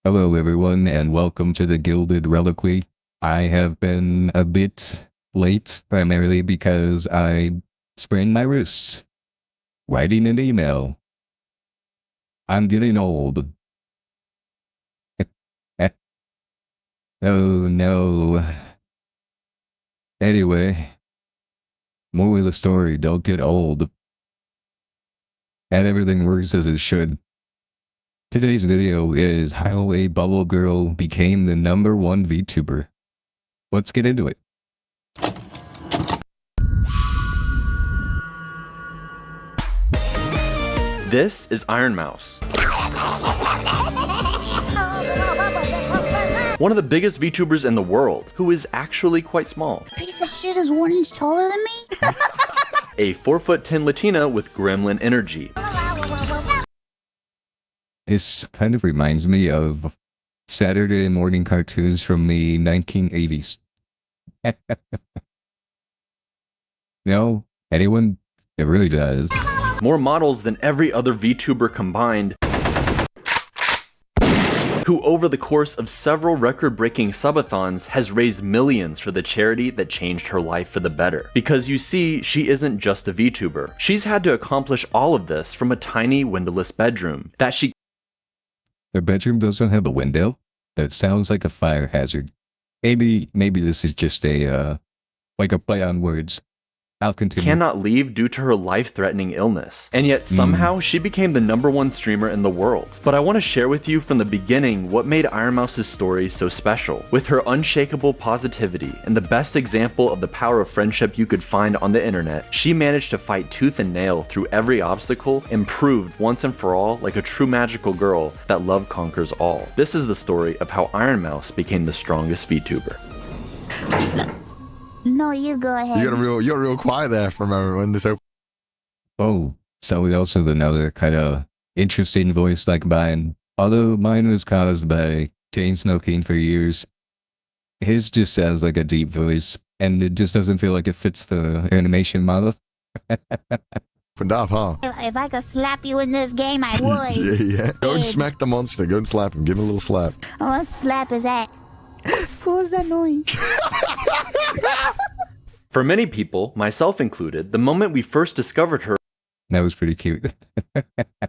Hello everyone and welcome to the Gilded Reliquary. I have been a bit late, primarily because I sprained my wrists writing an email. I'm getting old. Oh no. Anyway, moral of the story, don't get old. And everything works as it should. Today's video is how a bubble girl became the #1 VTuber. Let's get into it. This is Ironmouse, one of the biggest VTubers in the world, who is actually quite small. Piece of shit is 1 inch taller than me? A 4'10" Latina with gremlin energy. This kind of reminds me of Saturday morning cartoons from the 1980s. No? Anyone? It really does. More models than every other VTuber combined, who over the course of several record-breaking subathons has raised millions for the charity that changed her life for the better. Because you see, she isn't just a VTuber. She's had to accomplish all of this from a tiny windowless bedroom that she Their bedroom doesn't have a window? That sounds like a fire hazard. Maybe this is just a, like a play on words. I'll continue. cannot leave due to her life-threatening illness. And yet somehow she became the #1 streamer in the world. But I want to share with you from the beginning what made Ironmouse's story so special. With her unshakable positivity and the best example of the power of friendship you could find on the internet, she managed to fight tooth and nail through every obstacle and proved once and for all like a true magical girl that love conquers all. This is the story of how Ironmouse became the strongest VTuber. No, you go ahead. You got real quiet there for a moment when this opened. Oh, so we also have another kind of interesting voice like mine. Although mine was caused by chain smoking for years. His just sounds like a deep voice, and it just doesn't feel like it fits the animation model. Opened up, huh? If I could slap you in this game, I would. Yeah. Go and Dude. smack the monster. Go and slap him. Give him a little slap. I want to slap his ass. What was that noise? For many people, myself included, the moment we first discovered her That was pretty cute.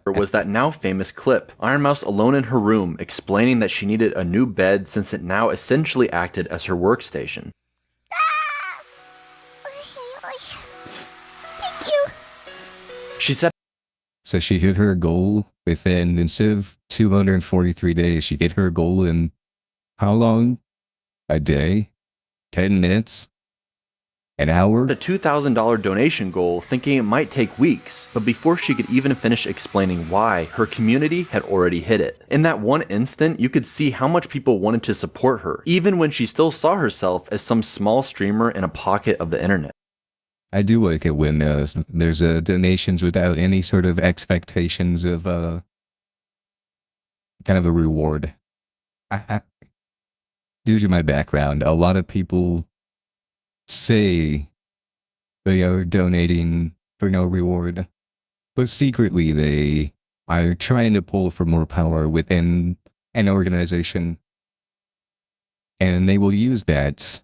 was that now famous clip, Ironmouse alone in her room explaining that she needed a new bed since it now essentially acted as her workstation. Thank you. She said So she hit her goal within, instead of 243 days, she hit her goal in how long? A day? 10 minutes? An hour? a $2,000 donation goal thinking it might take weeks, but before she could even finish explaining why, her community had already hit it. In that one instant, you could see how much people wanted to support her, even when she still saw herself as some small streamer in a pocket of the internet. I do like it when there's donations without any sort of expectations of kind of a reward. Due to my background, a lot of people say they are donating for no reward, but secretly they are trying to pull for more power within an organization, and they will use that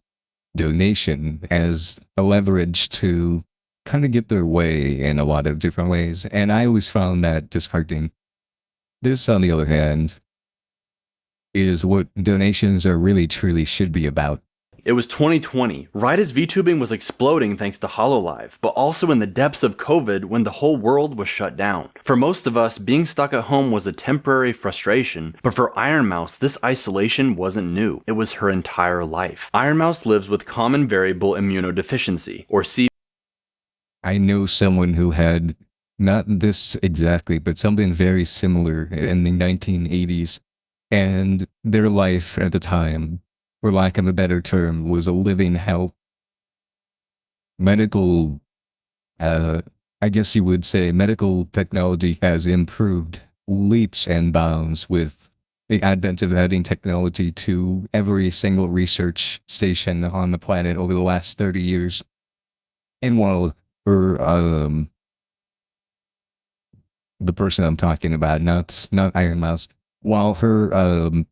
donation as a leverage to kind of get their way in a lot of different ways, and I always found that disheartening. This, on the other hand, is what donations are really truly should be about. It was 2020, right as VTubing was exploding thanks to HoloLive, but also in the depths of COVID when the whole world was shut down. For most of us, being stuck at home was a temporary frustration, but for Ironmouse, this isolation wasn't new. It was her entire life. Ironmouse lives with common variable immunodeficiency, or C. I know someone who had, not this exactly, but something very similar in the 1980s, and their life at the time, for lack of a better term, was a living hell. Medical, I guess you would say medical technology has improved leaps and bounds with the advent of adding technology to every single research station on the planet over the last 30 years. And while for the person I'm talking about, not Ironmouse, while her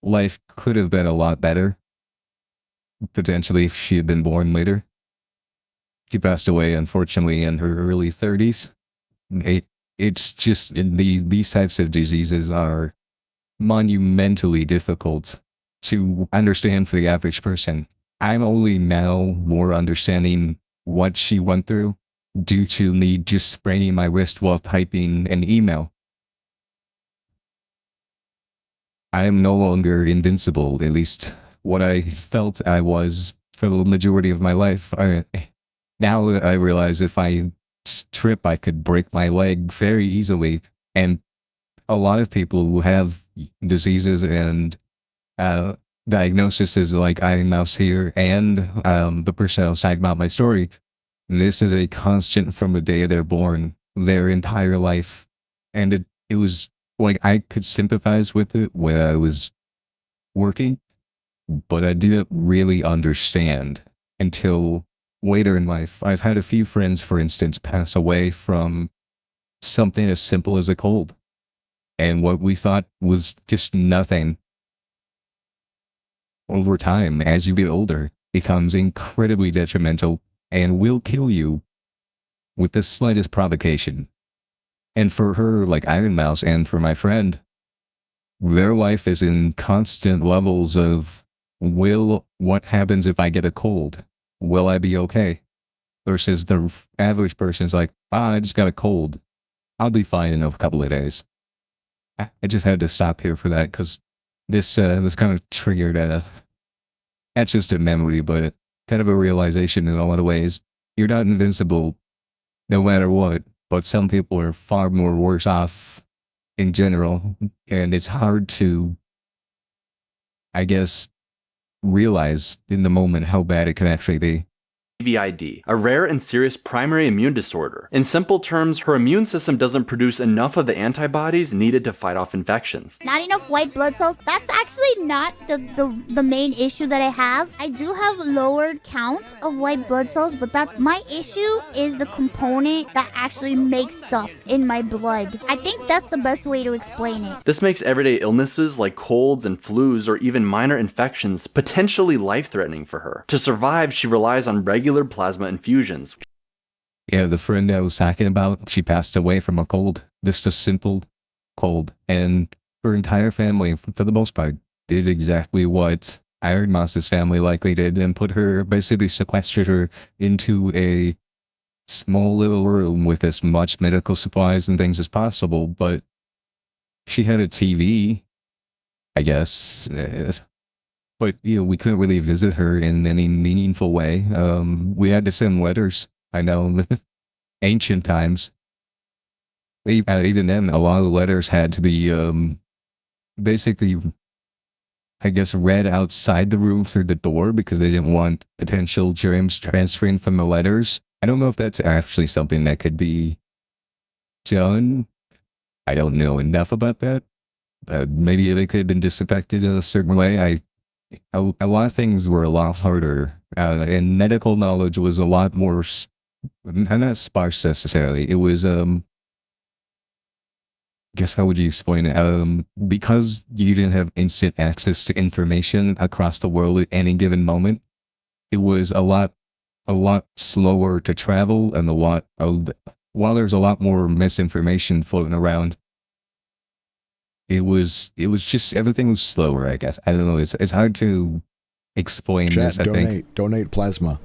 life could have been a lot better. Potentially if she had been born later. She passed away, unfortunately, in her early 30s. It's just, these types of diseases are monumentally difficult to understand for the average person. I'm only now more understanding what she went through due to me just spraining my wrist while typing an email. I am no longer invincible, at least what I felt I was for the majority of my life. Now I realize if I trip, I could break my leg very easily. And a lot of people who have diseases and diagnoses like Ironmouse here and the person I was talking about my story, this is a constant from the day they're born, their entire life. And it was like I could sympathize with it when I was working, but I didn't really understand until later in life. I've had a few friends, for instance, pass away from something as simple as a cold. And what we thought was just nothing, over time, as you get older, becomes incredibly detrimental and will kill you with the slightest provocation. And for her, like Ironmouse, and for my friend, their life is in constant levels of, what happens if I get a cold? Will I be okay? Versus the average person's like, I just got a cold. I'll be fine in a couple of days. I just had to stop here for that because this kind of triggered not just a memory, but kind of a realization in a lot of ways. You're not invincible no matter what, but some people are far more worse off in general, and it's hard to, I guess, realize in the moment how bad it can actually be. VID, a rare and serious primary immune disorder. In simple terms, her immune system doesn't produce enough of the antibodies needed to fight off infections. Not enough white blood cells. That's actually not the main issue that I have. I do have lowered count of white blood cells, but that's my issue is the component that actually makes stuff in my blood. I think that's the best way to explain it. This makes everyday illnesses like colds and flus or even minor infections potentially life-threatening for her. To survive, she relies on regular plasma infusions. Yeah, the friend I was talking about, she passed away from a cold. Just a simple cold. And her entire family, for the most part, did exactly what Ironmouse's family likely did and basically sequestered her into a small little room with as much medical supplies and things as possible. But she had a TV, I guess. But, we couldn't really visit her in any meaningful way. We had to send letters, I know, ancient times. Even then, a lot of the letters had to be, basically, I guess, read outside the room through the door because they didn't want potential germs transferring from the letters. I don't know if that's actually something that could be done. I don't know enough about that. Maybe they could have been disinfected in a certain way. A lot of things were a lot harder, and medical knowledge was a lot more, not sparse necessarily. It was, guess how would you explain it? Because you didn't have instant access to information across the world at any given moment, it was a lot slower to travel, and while there's a lot more misinformation floating around, it was just, everything was slower, I guess. I don't know. It's hard to explain this, I think. Donate plasma.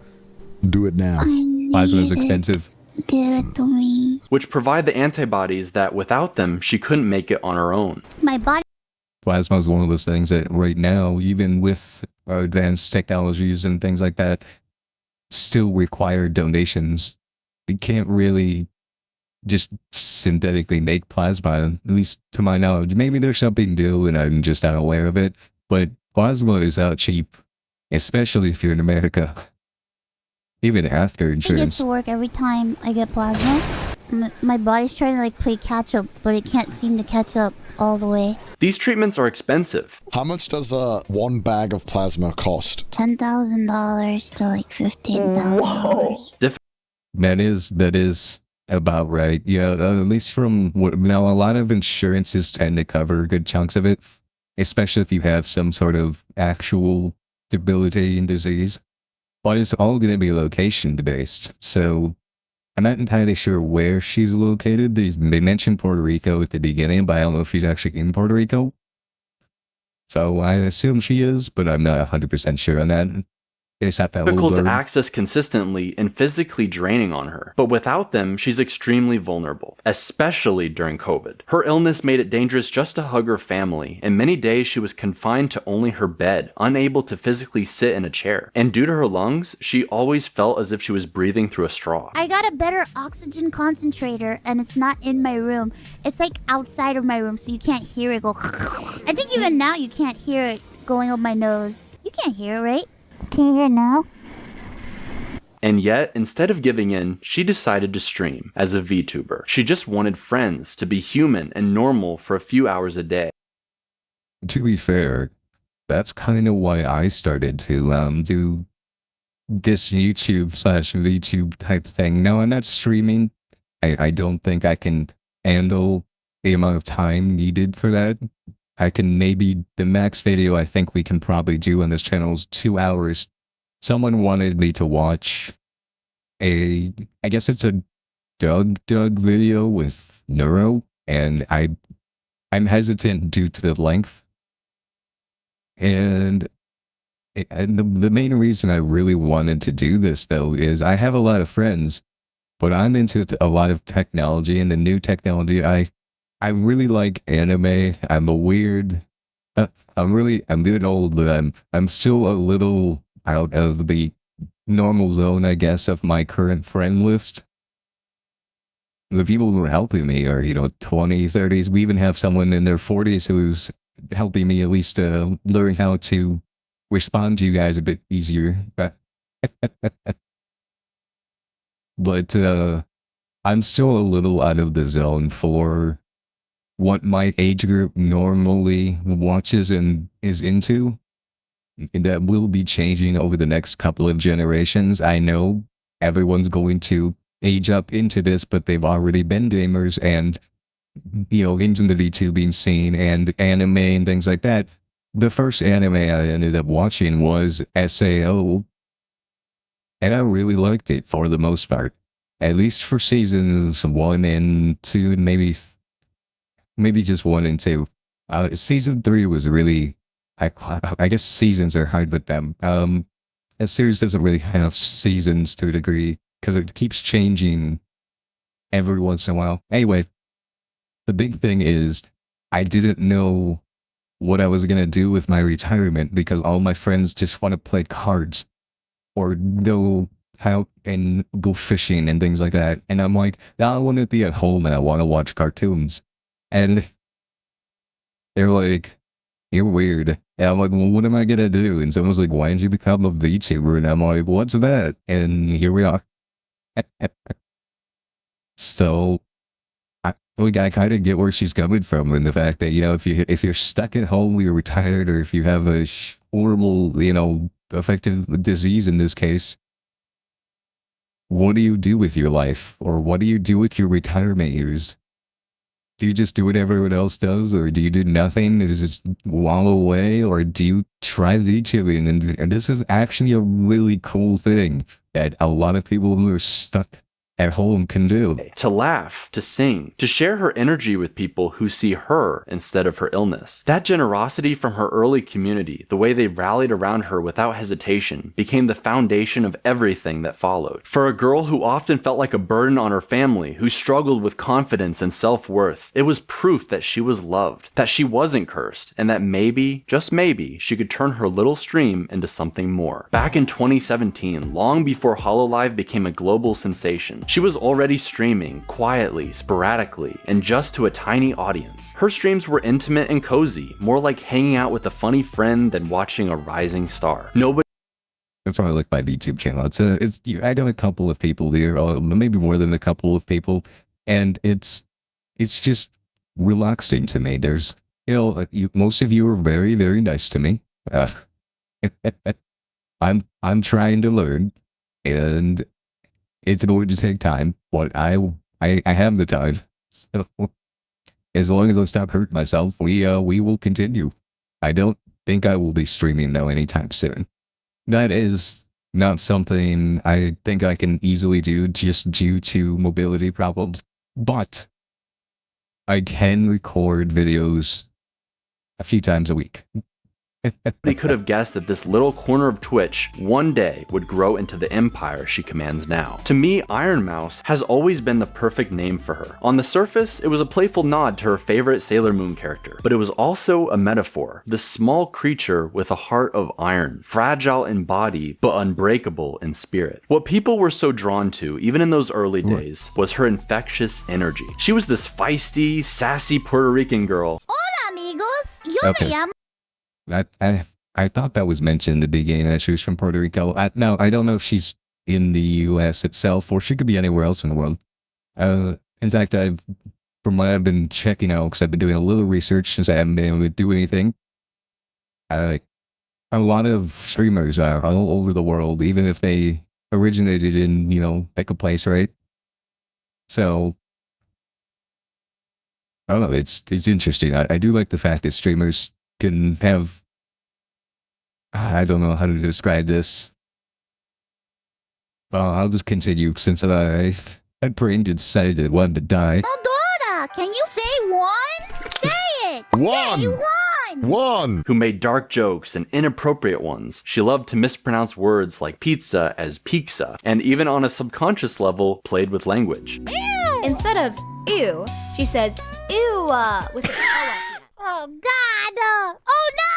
Do it now. Plasma is expensive. Give it to me. Which provide the antibodies that without them, she couldn't make it on her own. My body. Plasma is one of those things that right now, even with advanced technologies and things like that, still require donations. You can't really just synthetically make plasma, at least to my knowledge. Maybe there's something new and I'm just not aware of it, but plasma is out cheap, especially if you're in America. Even after It gets insurance. to work every time I get plasma. My body's trying to play catch up, but it can't seem to catch up all the way. These treatments are expensive. How much does one bag of plasma cost? $10,000 to $15,000. That is about right. Yeah, at least from what now, a lot of insurances tend to cover good chunks of it. especially if you have some sort of actual debilitating disease. But it's all going to be location based. So I'm not entirely sure where she's located. They mentioned Puerto Rico at the beginning, but I don't know if she's actually in Puerto Rico. So I assume she is, but I'm not 100% sure on that. It's not that Difficult to blurred. access consistently and physically draining on her, but without them, she's extremely vulnerable, especially during COVID. Her illness made it dangerous just to hug her family, and many days she was confined to only her bed, unable to physically sit in a chair. And due to her lungs, she always felt as if she was breathing through a straw. I got a better oxygen concentrator, and it's not in my room. It's like outside of my room, so you can't hear it go. I think even now you can't hear it going up my nose. You can't hear it, right? Can you hear it now? And yet, instead of giving in, she decided to stream as a VTuber. She just wanted friends, to be human and normal for a few hours a day. To be fair, that's kind of why I started to do this YouTube/VTube type thing. No, I'm not streaming. I don't think I can handle the amount of time needed for that. I can maybe, the max video I think we can probably do on this channel is 2 hours. Someone wanted me to watch I guess it's a Doug video with Neuro, and I'm hesitant due to the length. And the main reason I really wanted to do this, though, is I have a lot of friends, but I'm into a lot of technology, and the new technology. I really like anime. I'm a weird. I'm getting old, but I'm still a little out of the normal zone, I guess, of my current friend list. The people who are helping me are, 20s, 30s. We even have someone in their 40s who's helping me at least learn how to respond to you guys a bit easier. But I'm still a little out of the zone for what my age group normally watches and is into. That will be changing over the next couple of generations. I know everyone's going to age up into this, but they've already been gamers and, into the VTubing scene and anime and things like that. The first anime I ended up watching was SAO, and I really liked it for the most part. At least for seasons 1 and 2, and maybe just 1 and 2. Season 3 was really, I guess seasons are hard with them. A series doesn't really have seasons to a degree, because it keeps changing every once in a while. Anyway, the big thing is, I didn't know what I was going to do with my retirement, because all my friends just want to play cards, or go out and go fishing and things like that. And I'm like, I want to be at home and I want to watch cartoons. And they're like, you're weird. And I'm like, well, what am I going to do? And someone's like, why did you become a VTuber? And I'm like, what's that? And here we are. So, I kind of get where she's coming from, and the fact that, if you're stuck at home, you're retired, or if you have a horrible, affective disease in this case, what do you do with your life? Or what do you do with your retirement years? Do you just do what everyone else does? Or do you do nothing? Do you just wallow away? Or do you try VTubing? And this is actually a really cool thing that a lot of people who are stuck at home can do. To laugh, to sing, to share her energy with people who see her instead of her illness. That generosity from her early community, the way they rallied around her without hesitation, became the foundation of everything that followed. For a girl who often felt like a burden on her family, who struggled with confidence and self-worth, it was proof that she was loved, that she wasn't cursed, and that maybe, just maybe, she could turn her little stream into something more. Back in 2017, long before HoloLive became a global sensation, she was already streaming, quietly, sporadically, and just to a tiny audience. Her streams were intimate and cozy, more like hanging out with a funny friend than watching a rising star. Nobody That's why I like my VTube channel. I know a couple of people here, or maybe more than a couple of people, and it's just relaxing to me. There's, most of you are very, very nice to me. I'm trying to learn, and it's going to take time, but I have the time. So, as long as I stop hurting myself, we will continue. I don't think I will be streaming though anytime soon. That is not something I think I can easily do just due to mobility problems. But I can record videos a few times a week. They could have guessed that this little corner of Twitch one day would grow into the empire she commands now. To me, Ironmouse has always been the perfect name for her. On the surface, it was a playful nod to her favorite Sailor Moon character, but it was also a metaphor. This small creature with a heart of iron, fragile in body, but unbreakable in spirit. What people were so drawn to, even in those early days, was her infectious energy. She was this feisty, sassy Puerto Rican girl. Hola, amigos. Yo Okay. me llamo. I thought that was mentioned in the beginning that she was from Puerto Rico. No, I don't know if she's in the US itself or she could be anywhere else in the world. In fact, from what I've been checking out, because I've been doing a little research since I haven't been able to do anything, a lot of streamers are all over the world, even if they originated in, like a place, right? So, I don't know, it's interesting. I do like the fact that streamers can have, I don't know how to describe this. I'll just continue since I had brain decided it wanted to die. Eldora, can you say one? Say it. One. Say one. One. Who made dark jokes and inappropriate ones. She loved to mispronounce words like pizza as pizza, and even on a subconscious level, played with language. Instead of ew, she says ew with an O. Oh God! Oh no!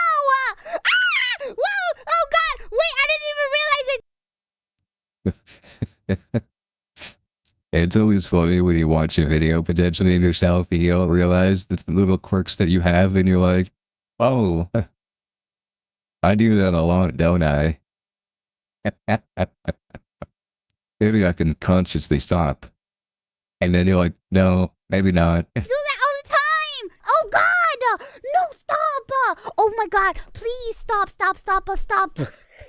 Whoa! Oh God! Wait! I didn't even realize it. It's always funny when you watch a video potentially of yourself and you don't realize the little quirks that you have and you're like, oh, I do that a lot, don't I? Maybe I can consciously stop. And then you're like, no, maybe not. Do that all the time. Oh God! No! Stop! Oh my God! Please stop! Stop!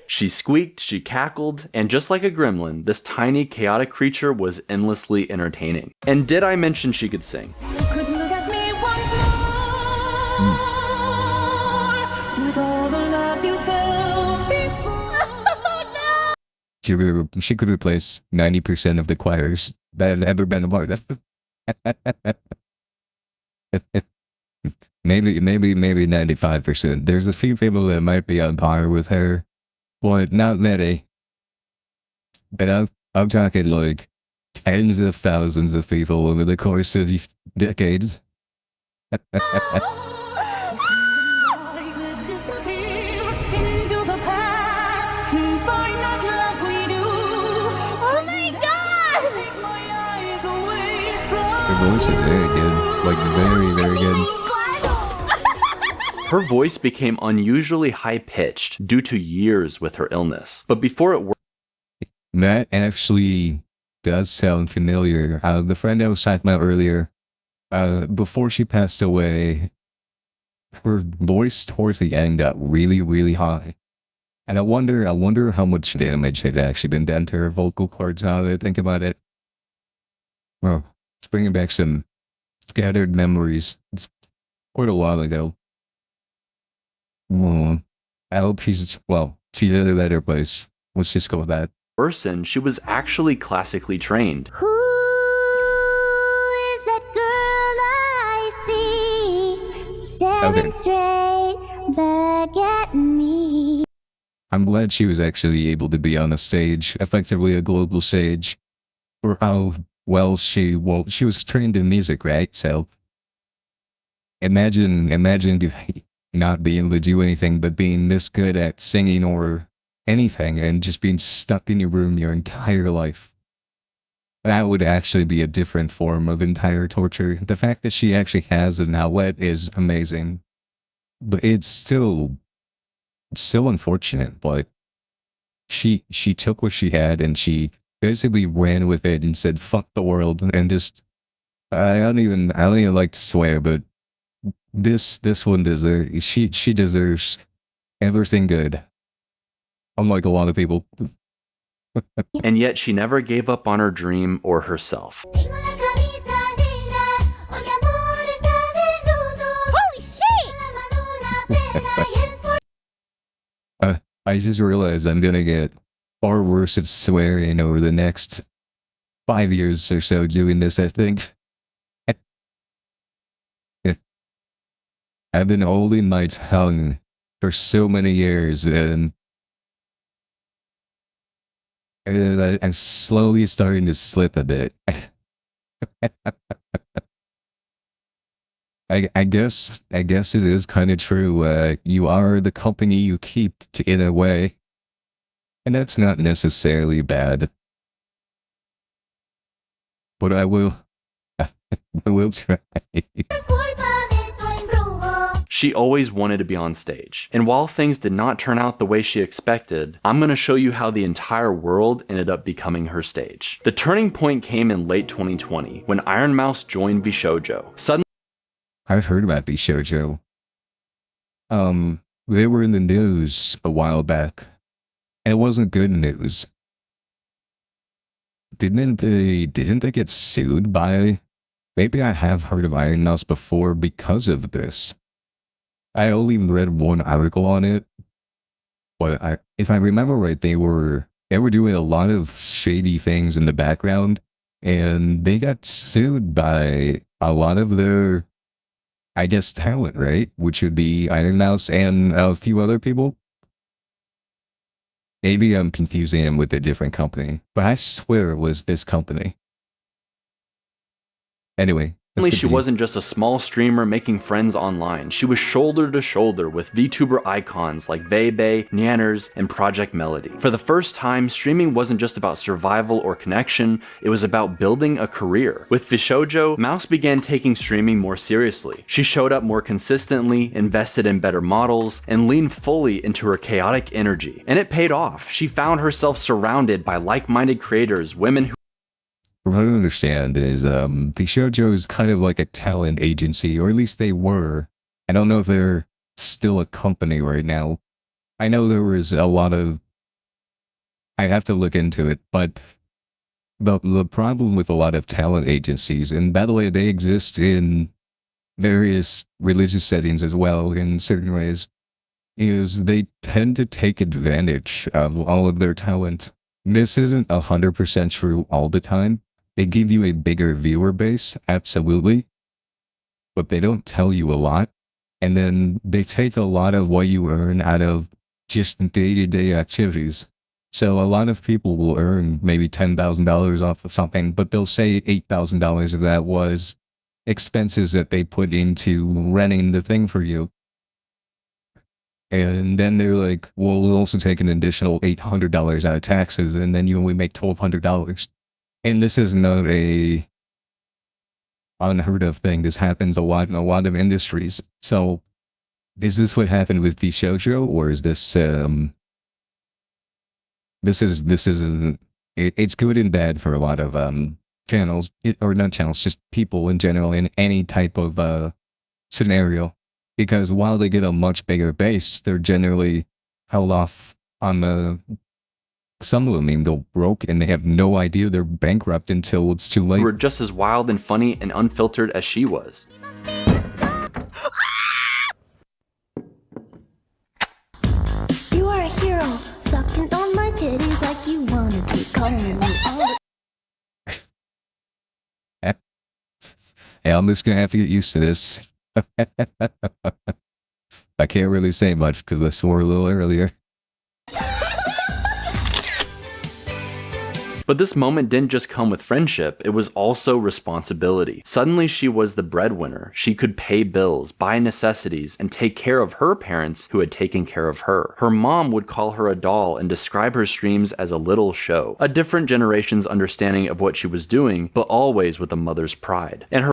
She squeaked, she cackled, and just like a gremlin, this tiny, chaotic creature was endlessly entertaining. And did I mention she could sing? She could replace 90% of the choirs that have ever been a part. Maybe 95%. There's a few people that might be on par with her, but not many. But I'm talking like tens of thousands of people over the course of decades. Oh my God! Her voice is very good. Like, very, very good. Her voice became unusually high-pitched due to years with her illness. But before it worked, That actually does sound familiar. The friend I was talking about earlier, before she passed away, her voice towards the end got really, really high. And I wonder how much damage had actually been done to her vocal cords now that I think about it. Well, it's bringing back some scattered memories. It's quite a while ago. Well, I hope she's in a better place. Let's just go with that. worsened, she was actually classically trained. Who is that girl I see staring straight back at me? I'm glad she was actually able to be on a stage, effectively a global stage, for how well she was trained in music, right? So imagine not being able to do anything but being this good at singing or anything and just being stuck in your room your entire life. That would actually be a different form of entire torture. The fact that she actually has an outlet is amazing. But it's still unfortunate, but she took what she had and she basically ran with it and said fuck the world and just I don't even like to swear, but this one deserves she deserves everything good. Unlike a lot of people. And yet she never gave up on her dream or herself. Holy shit! I just realized I'm gonna get far worse at swearing over the next 5 years or so doing this, I think. I've been holding my tongue for so many years, and I'm slowly starting to slip a bit. I guess it is kind of true. You are the company you keep, in a way, and that's not necessarily bad. But I will try. She always wanted to be on stage. And while things did not turn out the way she expected, I'm going to show you how the entire world ended up becoming her stage. The turning point came in late 2020 when Ironmouse joined VShojo. Suddenly, I've heard about VShojo. They were in the news a while back, and it wasn't good news. Didn't they get sued by? Maybe I have heard of Ironmouse before because of this. I only read one article on it, but if I remember right, they were doing a lot of shady things in the background, and they got sued by a lot of their, I guess, talent, right? Which would be Ironmouse and a few other people. Maybe I'm confusing him with a different company, but I swear it was this company. Anyway. she wasn't just a small streamer making friends online. She was shoulder to shoulder with VTuber icons like VeBe, Nyanners, and Project Melody. For the first time, streaming wasn't just about survival or connection, it was about building a career. With VShojo, Mouse began taking streaming more seriously. She showed up more consistently, invested in better models, and leaned fully into her chaotic energy. And it paid off. She found herself surrounded by like-minded creators, women who From what I understand is, VShojo is kind of like a talent agency, or at least they were. I don't know if they're still a company right now. I know there was a lot of... I have to look into it, but the problem with a lot of talent agencies, and by the way, they exist in various religious settings as well in certain ways, is they tend to take advantage of all of their talent. This isn't 100% true all the time. They give you a bigger viewer base, absolutely, but they don't tell you a lot. And then they take a lot of what you earn out of just day-to-day activities. So a lot of people will earn maybe $10,000 off of something, but they'll say $8,000 of that was expenses that they put into renting the thing for you. And then they're like, well, we'll also take an additional $800 out of taxes, and then you only make $1,200. And this is not a unheard of thing. This happens a lot in a lot of industries. So, is this what happened with VShojo, or is this it's good and bad for a lot of channels, or not channels, just people in general in any type of scenario. Because while they get a much bigger base, they're generally held off on the... Some of them go broke and they have no idea they're bankrupt until it's too late. were just as wild and funny and unfiltered as she was. You are a hero, sucking on my titties like you wanna be calling me all Hey, I'm just gonna have to get used to this. I can't really say much because I swore a little earlier. But this moment didn't just come with friendship, it was also responsibility. Suddenly she was the breadwinner. She could pay bills, buy necessities, and take care of her parents who had taken care of her. Her mom would call her a doll and describe her streams as a little show. A different generation's understanding of what she was doing, but always with a mother's pride. And her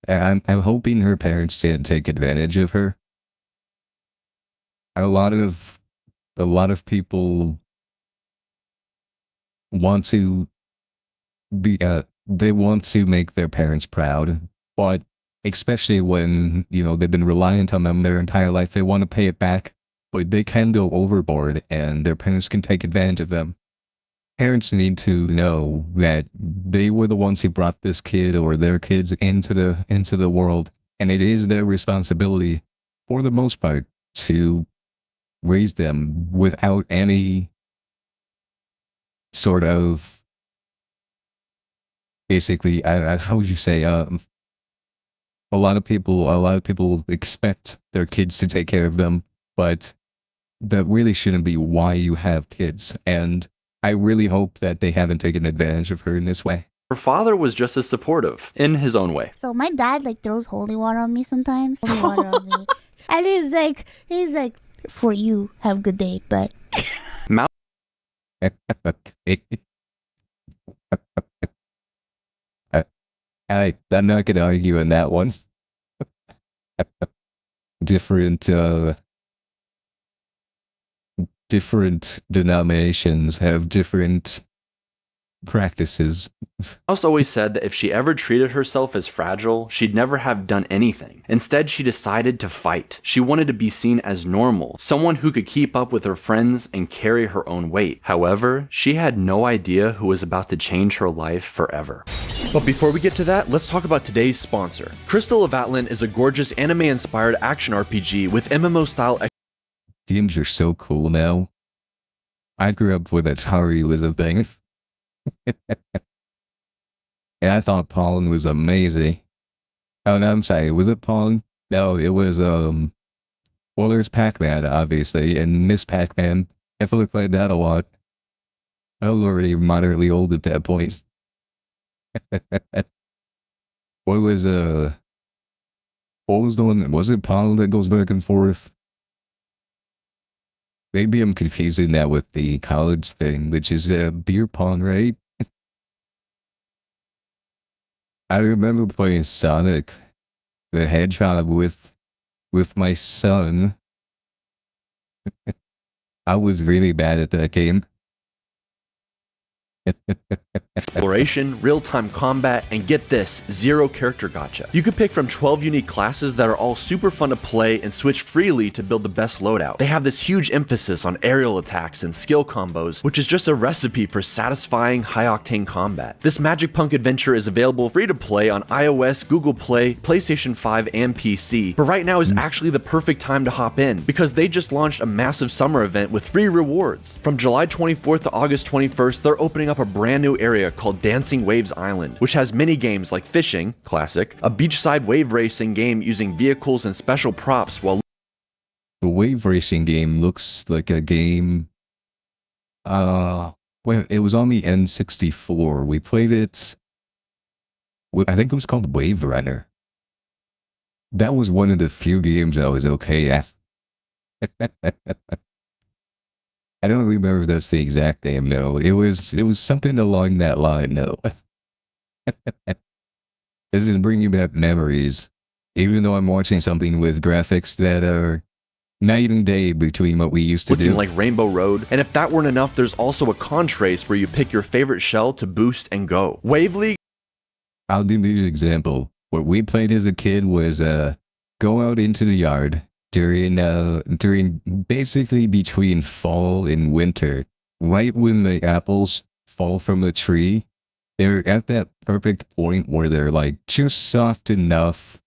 I'm hoping her parents didn't take advantage of her. A lot of people want to be they want to make their parents proud, but especially when, you know, they've been reliant on them their entire life, they want to pay it back, but they can go overboard and their parents can take advantage of them. Parents need to know that they were the ones who brought this kid or their kids into the world, and it is their responsibility for the most part to raised them without any sort of, basically, how would you say, a lot of people expect their kids to take care of them, but that really shouldn't be why you have kids. And I really hope that they haven't taken advantage of her in this way. Her father was just as supportive, in his own way. So my dad like throws holy water on me sometimes. Holy water on me. And he's like, for you, have a good day, but I'm not gonna argue on that one. Different denominations have different practices. Mouse always said that if she ever treated herself as fragile, she'd never have done anything. Instead, she decided to fight. She wanted to be seen as normal, someone who could keep up with her friends and carry her own weight. However, she had no idea who was about to change her life forever. But before we get to that, let's talk about today's sponsor. Crystal of Atlan is a gorgeous anime-inspired action RPG with MMO-style. Games are so cool now. I grew up with Atari was a thing. And I thought Pong was amazing. Oh no, I'm sorry, was it Pong? No, it was well, there's Pac-Man, obviously, and Miss Pac-Man. I feel like played that a lot. I was already moderately old at that point. What was the one? Was it Pong that goes back and forth? Maybe I'm confusing that with the college thing, which is beer pong, right? I remember playing Sonic the Hedgehog with my son. I was really bad at that game. Exploration, real-time combat, and get this, zero character gacha. You could pick from 12 unique classes that are all super fun to play and switch freely to build the best loadout. They have this huge emphasis on aerial attacks and skill combos, which is just a recipe for satisfying high-octane combat. This Magic Punk adventure is available free to play on iOS, Google Play, PlayStation 5, and PC. But right now is actually the perfect time to hop in, because they just launched a massive summer event with free rewards. From July 24th to August 21st, they're opening up a brand new area called Dancing Waves Island, which has mini games like fishing, classic, a beachside wave racing game using vehicles and special props, while The wave racing game looks like a game. Well, it was on the N64. We played it. I think it was called Wave Runner. That was one of the few games I was okay at. I don't remember if that's the exact name, though. It was something along that line, though. This is bringing back memories. Even though I'm watching something with graphics that are night and day between what we used to looking do. like Rainbow Road. And if that weren't enough, there's also a contrace where you pick your favorite shell to boost and go. Wave League. I'll give you an example. What we played as a kid was go out into the yard during basically between fall and winter, right when the apples fall from the tree. They're at that perfect point where they're like just soft enough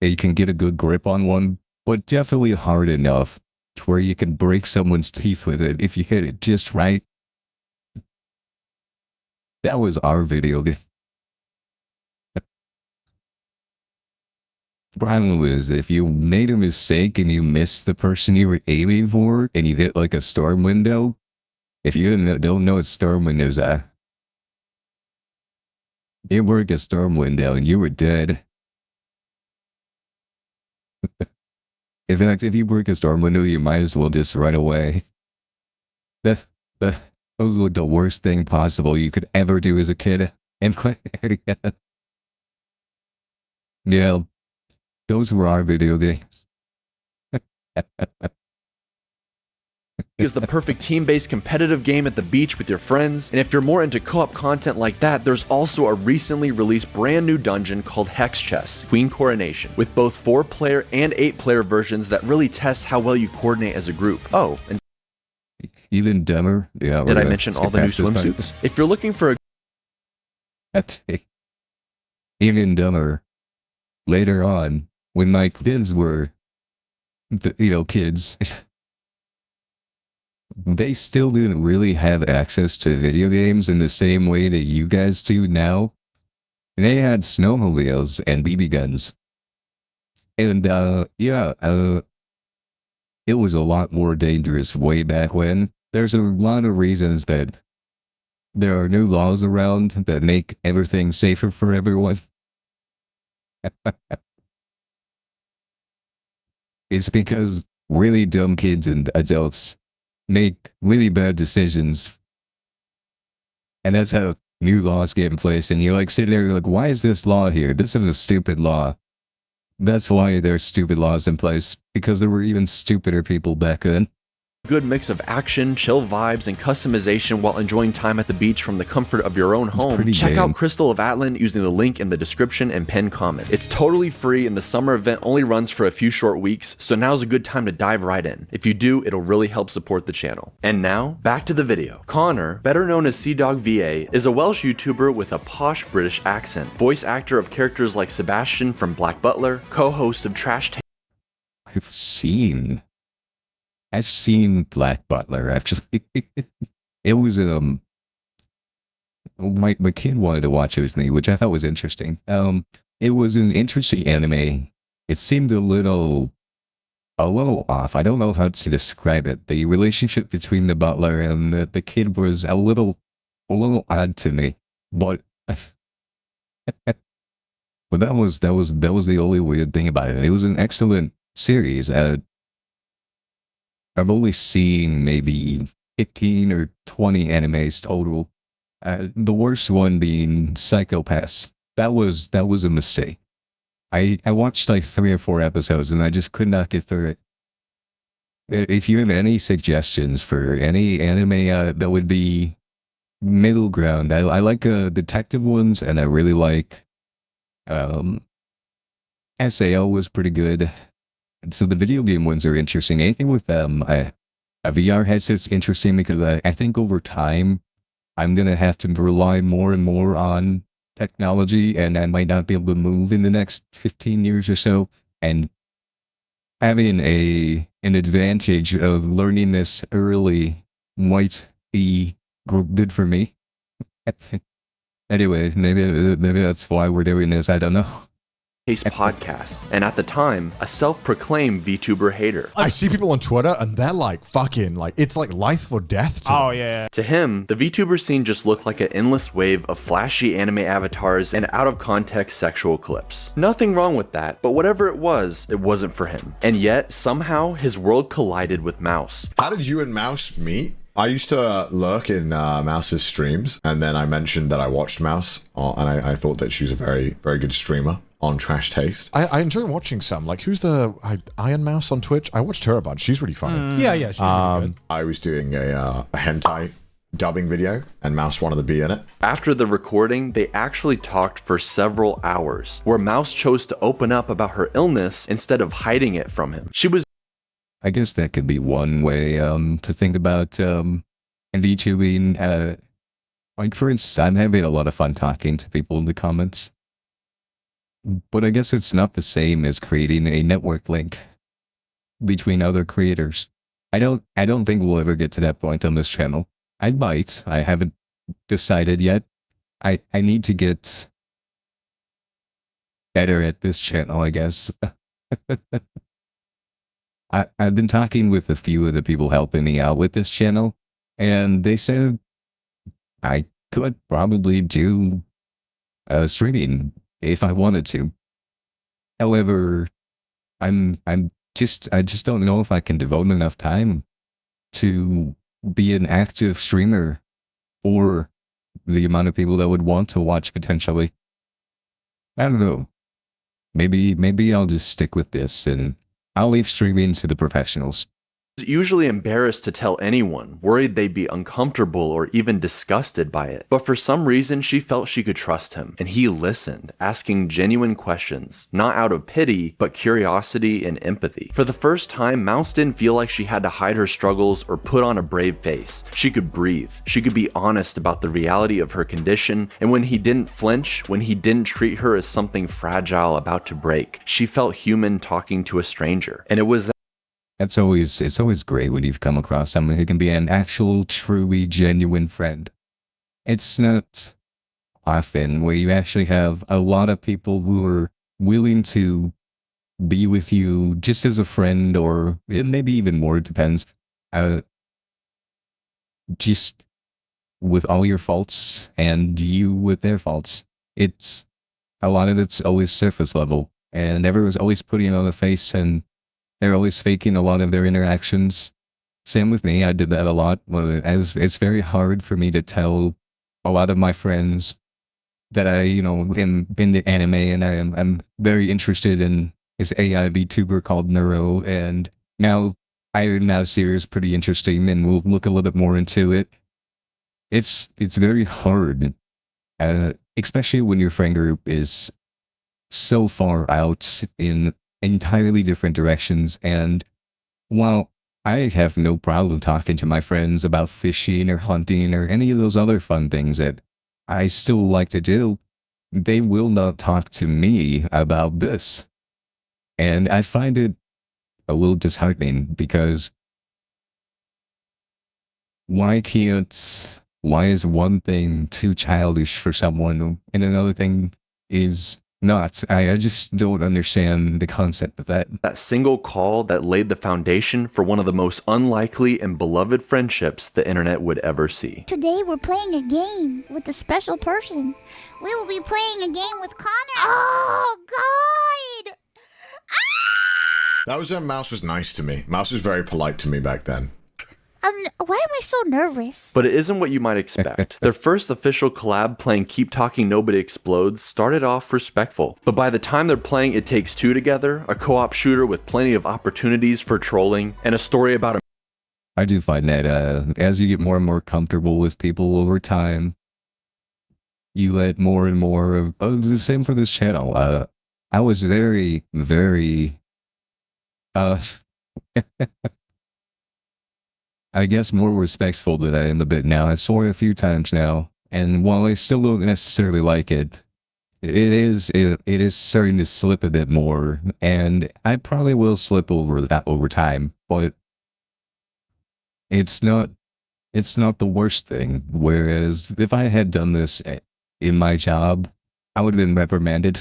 that you can get a good grip on one, but definitely hard enough to where you can break someone's teeth with it if you hit it just right. That was our video game. Problem is, if you made a mistake and you missed the person you were aiming for and you hit like a storm window, if you don't know what storm windows are, it worked a storm window and you were dead. In fact, if you break a storm window, you might as well just run away. Those were the worst thing possible you could ever do as a kid. And yeah, those were our video games. Is the perfect team-based competitive game at the beach with your friends. And if you're more into co-op content like that, there's also a recently released brand new dungeon called Hex Chess, Queen Coronation, with both 4-player and 8-player versions that really test how well you coordinate as a group. Oh, and Even dumber. Yeah, did I mention all the new swimsuits? If you're looking for a even dumber. Later on, when my kids were, kids, they still didn't really have access to video games in the same way that you guys do now. They had snowmobiles and BB guns. And, it was a lot more dangerous way back when. There's a lot of reasons that there are new laws around that make everything safer for everyone. It's because really dumb kids and adults make really bad decisions. And that's how new laws get in place. And you're like sitting there, you're like, why is this law here? This is a stupid law. That's why there's stupid laws in place, because there were even stupider people back then. Good mix of action, chill vibes, and customization while enjoying time at the beach from the comfort of your own home. Check out Crystal of Atlan using the link in the description and pinned comment. It's totally free and the summer event only runs for a few short weeks, so now's a good time to dive right in. If you do, it'll really help support the channel. And now, back to the video. Connor, better known as CDawgVA, is a Welsh YouTuber with a posh British accent, voice actor of characters like Sebastian from Black Butler, co-host of Trash I've seen Black Butler, actually. It was, my kid wanted to watch it with me, which I thought was interesting. It was an interesting anime. It seemed a little off. I don't know how to describe it. The relationship between the butler and the kid was a little odd to me, but that was the only weird thing about it. It was an excellent series. I've only seen maybe 15 or 20 animes total. The worst one being Psychopaths. That was a mistake. I watched like 3 or 4 episodes and I just could not get through it. If you have any suggestions for any anime that would be middle ground, I like detective ones, and I really like SAO was pretty good. So the video game ones are interesting. Anything with a VR headset's interesting because I think over time I'm gonna have to rely more and more on technology, and I might not be able to move in the next 15 years or so. And having an advantage of learning this early might be good for me. Anyway, maybe that's why we're doing this. I don't know. Taste podcasts, and at the time, a self-proclaimed VTuber hater. I see people on Twitter and they're like fucking like it's like life or death to them. Yeah. To him, the VTuber scene just looked like an endless wave of flashy anime avatars and out-of-context sexual clips. Nothing wrong with that, but whatever it wasn't for him. And yet, somehow, his world collided with Mouse. How did you and Mouse meet? I used to lurk in Mouse's streams, and then I mentioned that I watched Mouse, and I thought that she was a very, very good streamer on Trash Taste. I enjoy watching some. Like, who's the Ironmouse on Twitch? I watched her a bunch. She's really funny. Yeah, she's really good. I was doing a hentai dubbing video, and Mouse wanted to be in it. After the recording, they actually talked for several hours, where Mouse chose to open up about her illness instead of hiding it from him. I guess that could be one way to think about VTubing. Like, for instance, I'm having a lot of fun talking to people in the comments. But I guess it's not the same as creating a network link between other creators. I don't think we'll ever get to that point on this channel. I might. I haven't decided yet. I need to get better at this channel, I guess. I've been talking with a few of the people helping me out with this channel, and they said I could probably do streaming if I wanted to. However, I just don't know if I can devote enough time to be an active streamer or the amount of people that would want to watch potentially. I don't know. Maybe I'll just stick with this and I'll leave streaming to the professionals. Was usually embarrassed to tell anyone, worried they'd be uncomfortable or even disgusted by it. But for some reason, she felt she could trust him, and he listened, asking genuine questions, not out of pity, but curiosity and empathy. For the first time, Mouse didn't feel like she had to hide her struggles or put on a brave face. She could breathe. She could be honest about the reality of her condition, and when he didn't flinch, when he didn't treat her as something fragile about to break, she felt human talking to a stranger. And it was it's always great when you've come across someone who can be an actual, truly genuine friend. It's not often where you actually have a lot of people who are willing to be with you just as a friend, or maybe even more, it depends. Just with all your faults and you with their faults. It's a lot of it's always surface level, and everyone's always putting on a face, and they're always faking a lot of their interactions. Same with me, I did that a lot. It's very hard for me to tell a lot of my friends that I, am into anime, and I'm very interested in this AI VTuber called Neuro, and now Ironmouse here is pretty interesting, and we'll look a little bit more into it. It's very hard, especially when your friend group is so far out in entirely different directions. And while I have no problem talking to my friends about fishing or hunting or any of those other fun things that I still like to do, they will not talk to me about this. And I find it a little disheartening, because why is one thing too childish for someone and another thing is not? I just don't understand the concept of that. That single call that laid the foundation for one of the most unlikely and beloved friendships the internet would ever see. Today we're playing a game with a special person. We will be playing a game with Connor. Oh, God! That was when Mouse was nice to me. Mouse was very polite to me back then. Why am I so nervous? But it isn't what you might expect. Their first official collab playing Keep Talking Nobody Explodes started off respectful. But by the time they're playing It Takes Two together, a co-op shooter with plenty of opportunities for trolling, and a story about a... I do find that as you get more and more comfortable with people over time, you let more and more of... Oh, it's the same for this channel. I was very, very... I guess more respectful than I am a bit now. I've sworn a few times now, and while I still don't necessarily like it, it is starting to slip a bit more, and I probably will slip over that over time, but it's not the worst thing. Whereas if I had done this in my job, I would have been reprimanded.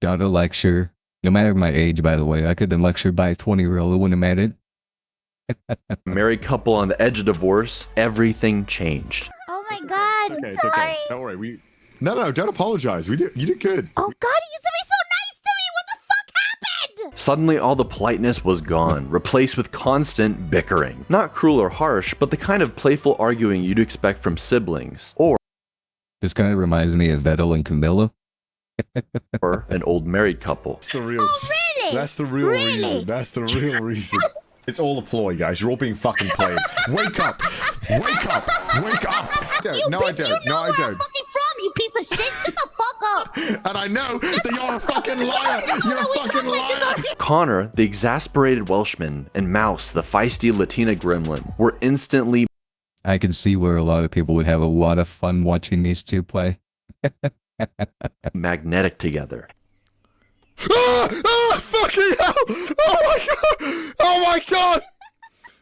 Got a lecture. No matter my age, by the way, I could have been lectured by a 20-year-old, it wouldn't have mattered. married couple on the edge of divorce, everything changed. Oh my God! Okay, I'm it's sorry. okay. Don't worry. No, don't apologize. You did good. Oh God, he used to be so nice to me. What the fuck happened? Suddenly, all the politeness was gone, replaced with constant bickering. Not cruel or harsh, but the kind of playful arguing you'd expect from siblings, or This kind of reminds me of Vettel and Camilla. an old married couple. That's the real. Oh really? That's the real reason. That's the real reason. It's all a ploy, guys. You're all being fucking played. Wake up! Wake up! Wake up! No, I don't. No, I don't. Fucking from you piece of shit. Shut the fuck up. And I know that you're a fucking liar. You're a fucking liar. Connor, the exasperated Welshman, and Mouse, the feisty Latina gremlin, were instantly I can see where a lot of people would have a lot of fun watching these two play. magnetic together. Fucking hell! Oh my god! Oh my god!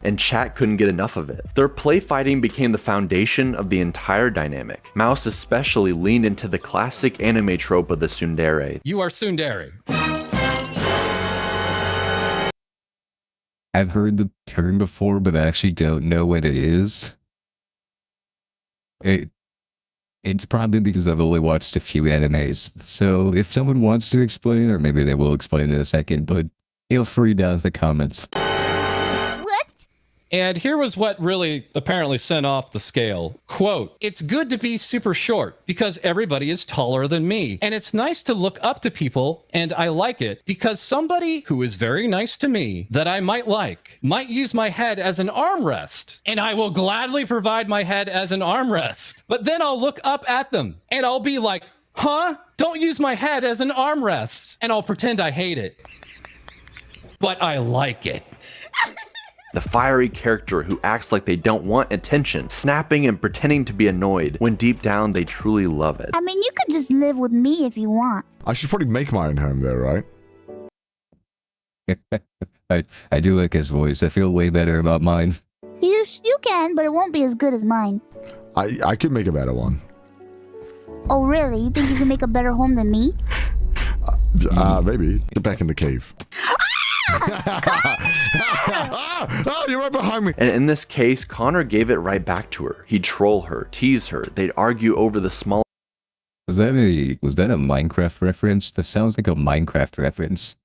And chat couldn't get enough of it. Their play fighting became the foundation of the entire dynamic. Mouse especially leaned into the classic anime trope of the tsundere. You are tsundere. I've heard the term before, but I actually don't know what it is. It's probably because I've only watched a few animes. So if someone wants to explain, or maybe they will explain in a second, but feel free down in the comments. And here was what really apparently sent off the scale. Quote, "It's good to be super short because everybody is taller than me. And it's nice to look up to people, and I like it because somebody who is very nice to me that I might use my head as an armrest. And I will gladly provide my head as an armrest. But then I'll look up at them and I'll be like, huh? Don't use my head as an armrest. And I'll pretend I hate it. But I like it." The fiery character who acts like they don't want attention, snapping and pretending to be annoyed, when deep down they truly love it. I mean, you could just live with me if you want. I should probably make my own home there, right? I do like his voice. I feel way better about mine. You can, but it won't be as good as mine. I could make a better one. Oh, really? You think you can make a better home than me? Maybe. Get back in the cave. Oh, you're right behind me. And in this case, Connor gave it right back to her. He'd troll her, tease her, they'd argue over the small. Was that a Minecraft reference? That sounds like a Minecraft reference.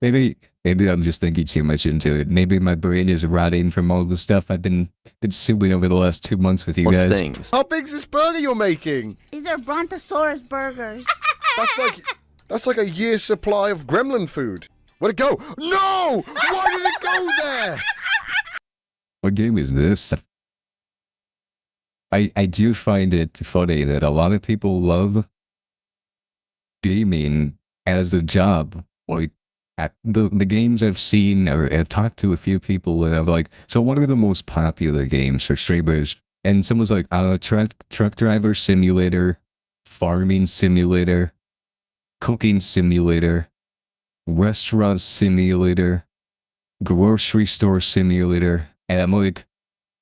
Maybe I'm just thinking too much into it. Maybe my brain is rotting from all the stuff I've been consuming over the last 2 months with you guys. Things. How big's this burger you're making? These are Brontosaurus burgers. That's like a year's supply of gremlin food. Where'd it go? No! Why did it go there? What game is this? I do find it funny that a lot of people love gaming as a job. Like, at the games I've seen, or I've talked to a few people that have like, so what are the most popular games for streamers? And someone's like, truck driver simulator, farming simulator, cooking simulator, restaurant simulator, grocery store simulator. And I'm like,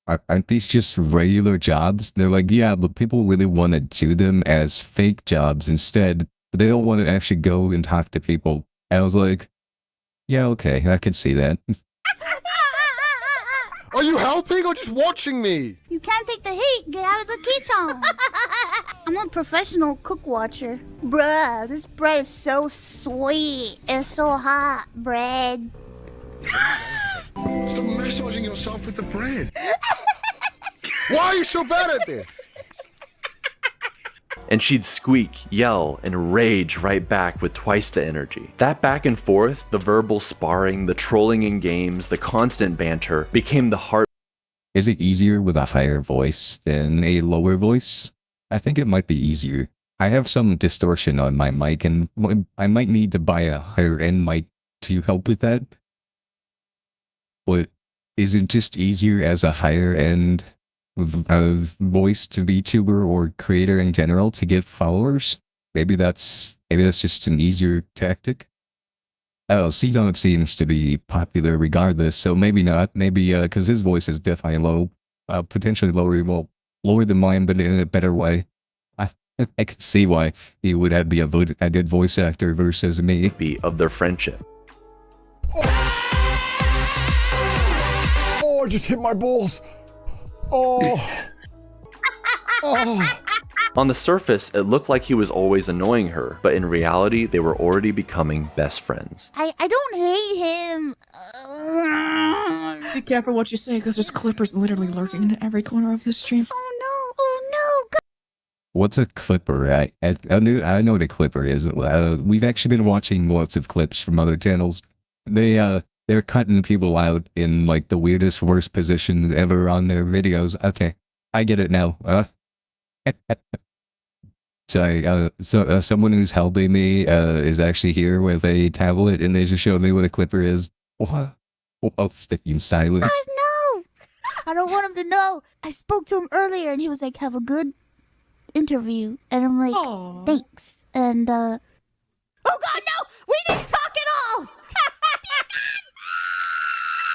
aren't these just regular jobs? They're like, yeah, but people really want to do them as fake jobs instead. But they don't want to actually go and talk to people. And I was like, yeah, okay, I can see that. Are you helping or just watching me? You can't take the heat. Get out of the kitchen. I'm a professional cook watcher. Bruh, this bread is so sweet. It's so hot, bread. Stop massaging yourself with the bread. Why are you so bad at this? And she'd squeak, yell, and rage right back with twice the energy. That back and forth, the verbal sparring, the trolling in games, the constant banter, became the heart. Is it easier with a higher voice than a lower voice? I think it might be easier. I have some distortion on my mic, and I might need to buy a higher end mic to help with that. But is it just easier as a higher end voiced VTuber or creator in general to get followers? Maybe that's just an easier tactic. Oh, CDawg seems to be popular regardless, so maybe not. Maybe because his voice is definitely low, potentially lower than mine, but in a better way. I could see why he would be a good voice actor versus me. Of their friendship. Oh, I just hit my balls. Oh. Oh. On the surface, it looked like he was always annoying her, but in reality, they were already becoming best friends. I don't hate him. Be careful what you say, because there's clippers literally lurking in every corner of this stream. Oh no. What's a clipper? I know what a clipper is. We've actually been watching lots of clips from other channels. They're cutting people out in like the weirdest, worst positions ever on their videos. Okay, I get it now. So someone who's helping me is actually here with a tablet, and they just showed me what a clipper is. What? I'll stick you silent. Guys, no! I don't want him to know. I spoke to him earlier, and he was like, "Have a good interview," and I'm like, Aww. "Thanks." And oh God, no! We didn't talk at all.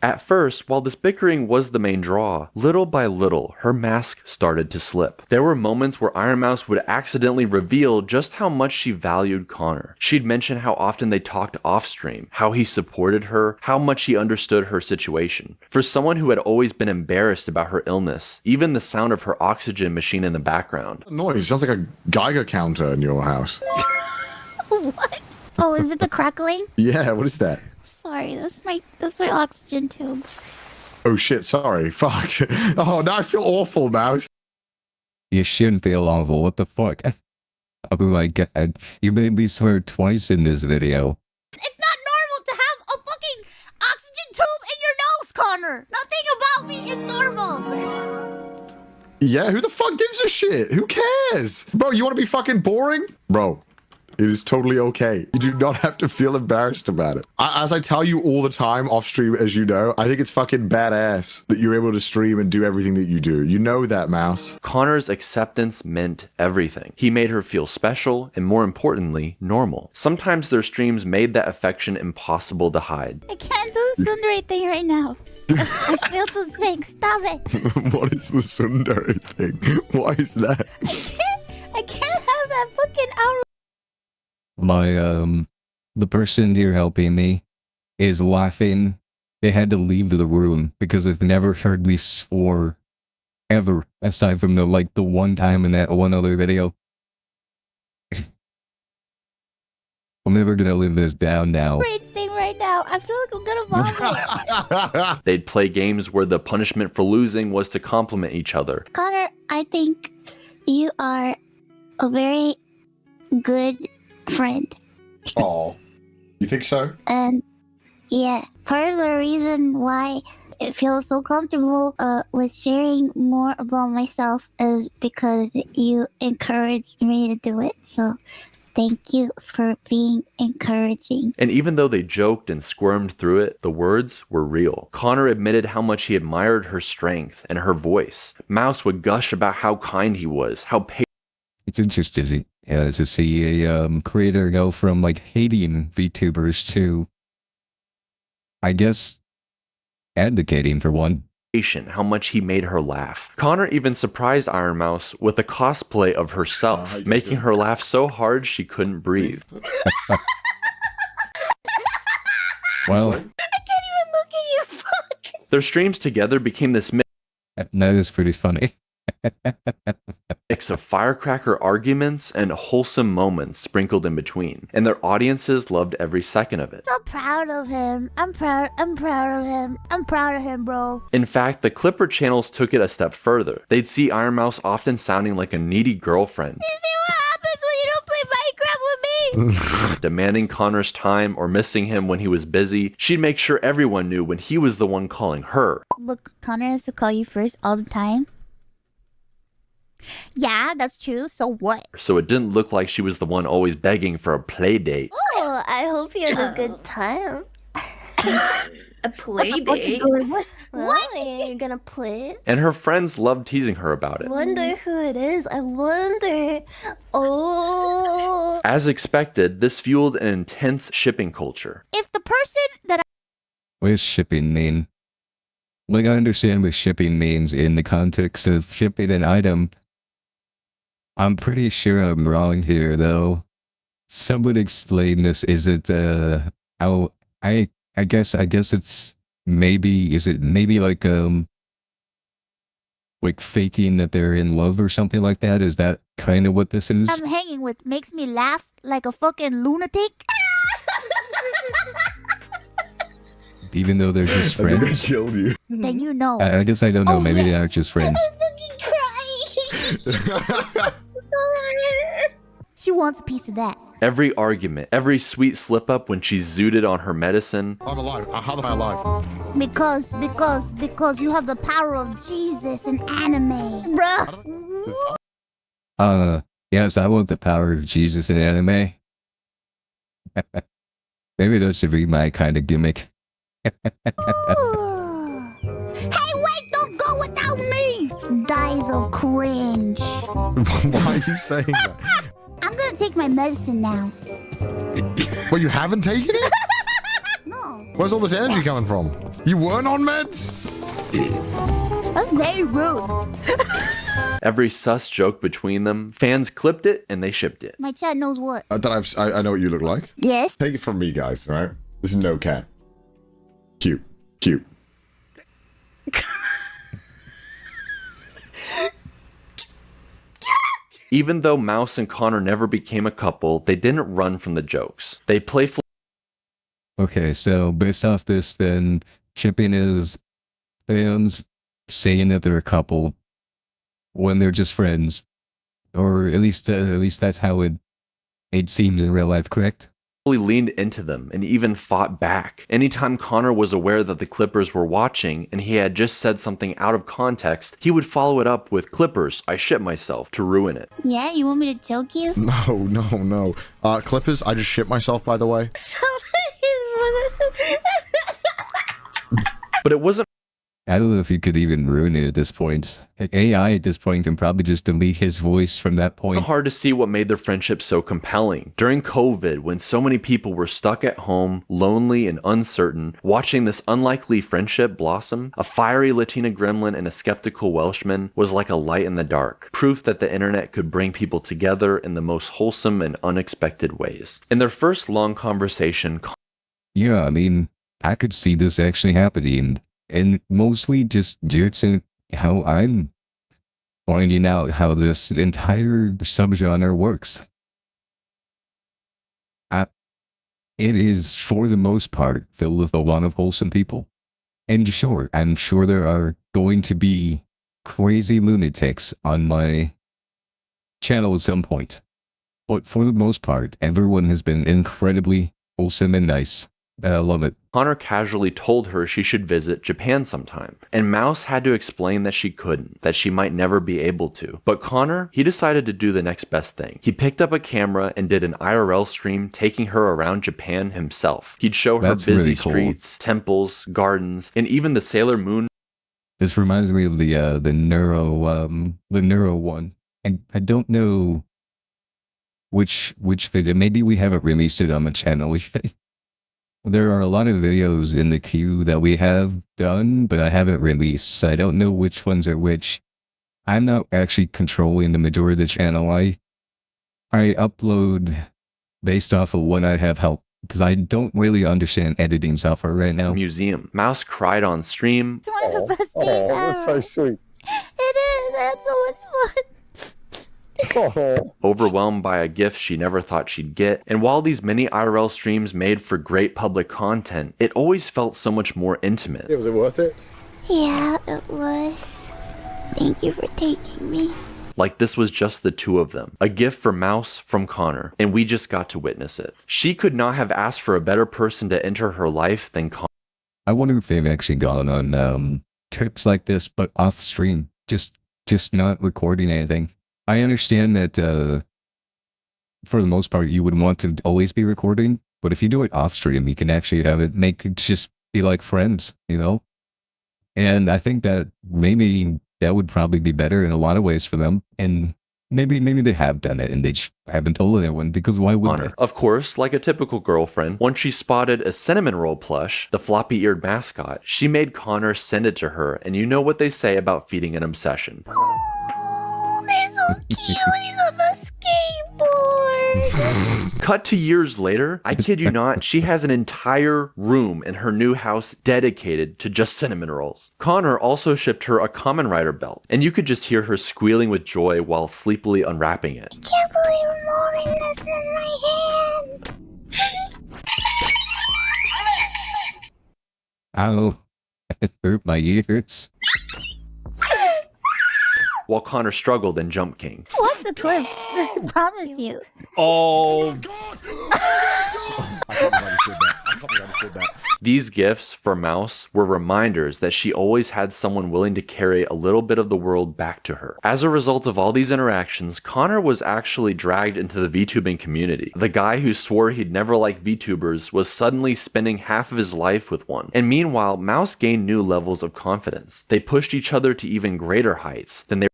At first, while this bickering was the main draw, little by little, her mask started to slip. There were moments where Ironmouse would accidentally reveal just how much she valued Connor. She'd mention how often they talked off-stream, how he supported her, how much he understood her situation. For someone who had always been embarrassed about her illness, even the sound of her oxygen machine in the background. Noise sounds like a Geiger counter in your house. What? Oh, is it the crackling? Yeah, what is that? Sorry, that's my oxygen tube. Oh shit, sorry. Fuck. Oh, now I feel awful, Mouse. You shouldn't feel awful. What the fuck? Oh my God, you made me swear twice in this video. It's not normal to have a fucking oxygen tube in your nose, Connor. Nothing about me is normal. Yeah, who the fuck gives a shit? Who cares? Bro, you want to be fucking boring? Bro, It is totally okay. You do not have to feel embarrassed about it. As I tell you all the time off stream, as you know, I think it's fucking badass that you're able to stream and do everything that you do. You know that, Mouse. Connor's acceptance meant everything. He made her feel special and, more importantly, normal. Sometimes their streams made that affection impossible to hide. I can't do the tsundere thing right now. I feel too sick. Stop it. What is the tsundere thing? Why is that? I can't have that fucking hour. My, the person here helping me is laughing. They had to leave the room because they've never heard me swore ever, aside from the one time in that one other video. I'm never gonna live this down now. Brain thing right now. I feel like I'm gonna vomit. They'd play games where the punishment for losing was to compliment each other. Connor, I think you are a very good friend. Oh, you think so? And yeah, part of the reason why it feels so comfortable with sharing more about myself is because you encouraged me to do it. So thank you for being encouraging. And even though they joked and squirmed through it, the words were real. Connor admitted how much he admired her strength and her voice. Mouse would gush about how kind he was, how patient. It's interesting to see a creator go from hating VTubers to, I guess, advocating for one. How much he made her laugh. Connor even surprised Ironmouse with a cosplay of herself, making her laugh so hard she couldn't breathe. Well, I can't even look at you. Fuck. Their streams together became this that is pretty funny. mix of firecracker arguments and wholesome moments sprinkled in between, and their audiences loved every second of it. So proud of him. I'm proud of him. I'm proud of him, bro. In fact, the Clipper channels took it a step further. They'd see Ironmouse often sounding like a needy girlfriend. You see what happens when you don't play Minecraft with me? Demanding Connor's time or missing him when he was busy. She'd make sure everyone knew when he was the one calling her. Look, Connor has to call you first all the time. Yeah, that's true. So what? So it didn't look like she was the one always begging for a play date. Oh, I hope you had a good time. A play date? What? You're gonna play it? And her friends loved teasing her about it. Wonder who it is. I wonder. Oh. As expected, this fueled an intense shipping culture. If the person that What does shipping mean? I understand what shipping means in the context of shipping an item. I'm pretty sure I'm wrong here, though. Someone explain this. Is it, how, I guess it's maybe, is it maybe like faking that they're in love or something like that? Is that kind of what this is? I'm hanging with makes me laugh like a fucking lunatic? Even though they're just friends? Killed you. Then you know. I guess I don't know. Oh, Maybe they are yes. just friends. I'm fucking crying. She wants a piece of that. Every argument, every sweet slip up when she zooted on her medicine. I'm alive. How am I alive? Because you have the power of Jesus in anime. Bruh. Yes, I want the power of Jesus in anime. Maybe that should be my kind of gimmick. Hey, wait, don't go without me! Dies of cringe. Why are you saying that? I'm gonna take my medicine now. Well, you haven't taken it? No. Where's all this energy coming from? You weren't on meds? That's very rude. Every sus joke between them. Fans clipped it and they shipped it. My chat knows what. I know what you look like. Yes. Take it from me, guys, all right? This is no cat. Cute. Cute. Even though Mouse and Connor never became a couple, they didn't run from the jokes. They playfully. Okay, so based off this, then shipping is fans saying that they're a couple when they're just friends, or at least that's how it seems in real life. Correct? leaned into them and even fought back. Anytime Connor was aware that the Clippers were watching and he had just said something out of context, he would follow it up with "Clippers, I shit myself," to ruin it. Yeah, you want me to choke you? No. Clippers, I just shit myself, by the way. But it wasn't I don't know if you could even ruin it at this point. AI at this point can probably just delete his voice from that point. hard to see what made their friendship so compelling. During COVID, when so many people were stuck at home, lonely and uncertain, watching this unlikely friendship blossom, a fiery Latina gremlin and a skeptical Welshman was like a light in the dark, proof that the internet could bring people together in the most wholesome and unexpected ways. In their first long conversation, Yeah, I mean, I could see this actually happening. And mostly just due to how I'm finding out how this entire subgenre works. It is, for the most part, filled with a lot of wholesome people. And sure, I'm sure there are going to be crazy lunatics on my channel at some point. But for the most part, everyone has been incredibly wholesome and nice. I love it. Connor casually told her she should visit Japan sometime, and Mouse had to explain that she couldn't, that she might never be able to. But Connor, he decided to do the next best thing. He picked up a camera and did an IRL stream taking her around Japan himself. He'd show her That's busy really cool. streets, temples, gardens, and even the Sailor Moon. This reminds me of the neuro one. And I don't know which video. Maybe we haven't released it on the channel. There are a lot of videos in the queue that we have done, but I haven't released, so I don't know which ones are which. I'm not actually controlling the majority of the channel. I upload based off of when I have help, because I don't really understand editing software right now. Museum. Mouse cried on stream. It's one of the best things That's so ever. sweet. It is. I had so much fun. Overwhelmed by a gift she never thought she'd get. And while these mini IRL streams made for great public content, it always felt so much more intimate. Was it worth it? Yeah, it was. Thank you for taking me. Like this was just the two of them. A gift for Mouse from Connor, and we just got to witness it. She could not have asked for a better person to enter her life than Connor. I wonder if they've actually gone on trips like this, but off stream, just not recording anything. I understand that for the most part you would want to always be recording, but if you do it off stream, you can actually have it make it just be like friends, you know? And I think that maybe that would probably be better in a lot of ways for them. And maybe they have done it and they just haven't told anyone, because why would they? Of course, like a typical girlfriend, once she spotted a cinnamon roll plush, the floppy-eared mascot, she made Connor send it to her, and you know what they say about feeding an obsession. Oh, they're so cute. He's on a skateboard. Cut to years later, I kid you not, she has an entire room in her new house dedicated to just cinnamon rolls. Connor also shipped her a Kamen Rider belt, and you could just hear her squealing with joy while sleepily unwrapping it. I can't believe I'm holding this in my hand. Ow, it hurt my ears. While Connor struggled in Jump King. Watch the clip. I promise you. Oh, I probably understood that. These gifts for Mouse were reminders that she always had someone willing to carry a little bit of the world back to her. As a result of all these interactions, Connor was actually dragged into the VTubing community. The guy who swore he'd never like VTubers was suddenly spending half of his life with one. And meanwhile, Mouse gained new levels of confidence. They pushed each other to even greater heights than they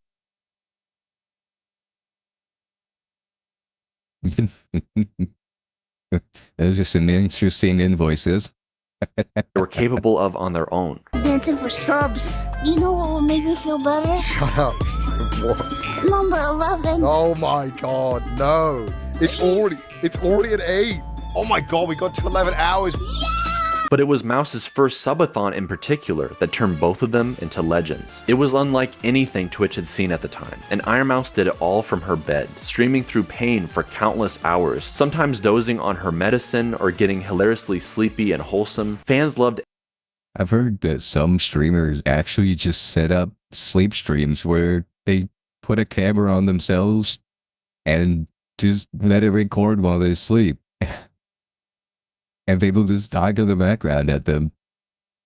Those are some interesting invoices. were capable of on their own. Dancing for subs. You know what will make me feel better? Shut up. What? Number 11. Oh my god, no. It's already at 8. Oh my god, we got to 11 hours. But it was Mouse's first subathon in particular that turned both of them into legends. It was unlike anything Twitch had seen at the time, and Ironmouse did it all from her bed, streaming through pain for countless hours, sometimes dozing on her medicine or getting hilariously sleepy and wholesome. Fans loved. I've heard that some streamers actually just set up sleep streams where they put a camera on themselves and just let it record while they sleep. and people just talk in the background at them.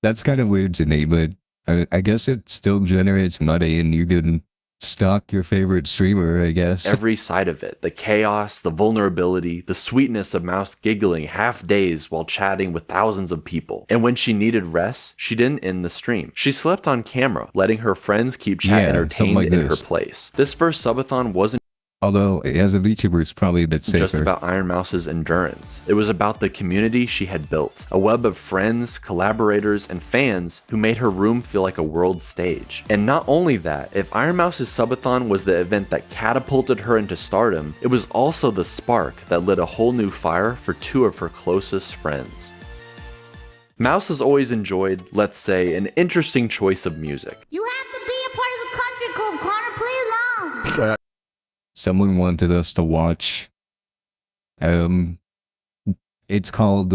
That's kind of weird to me, but I guess it still generates money and you can stalk your favorite streamer, I guess. Every side of it, the chaos, the vulnerability, the sweetness of Mouse giggling half days while chatting with thousands of people. And when she needed rest, she didn't end the stream. She slept on camera, letting her friends keep chat entertained like in her this. place. This first subathon wasn't Although, as a VTuber, it's probably a bit safer. just about Ironmouse's endurance. It was about the community she had built, a web of friends, collaborators, and fans who made her room feel like a world stage. And not only that, if Ironmouse's subathon was the event that catapulted her into stardom, it was also the spark that lit a whole new fire for two of her closest friends. Mouse has always enjoyed, let's say, an interesting choice of music. You have to be a part of the country club, Connor. Play along. Someone wanted us to watch. It's called,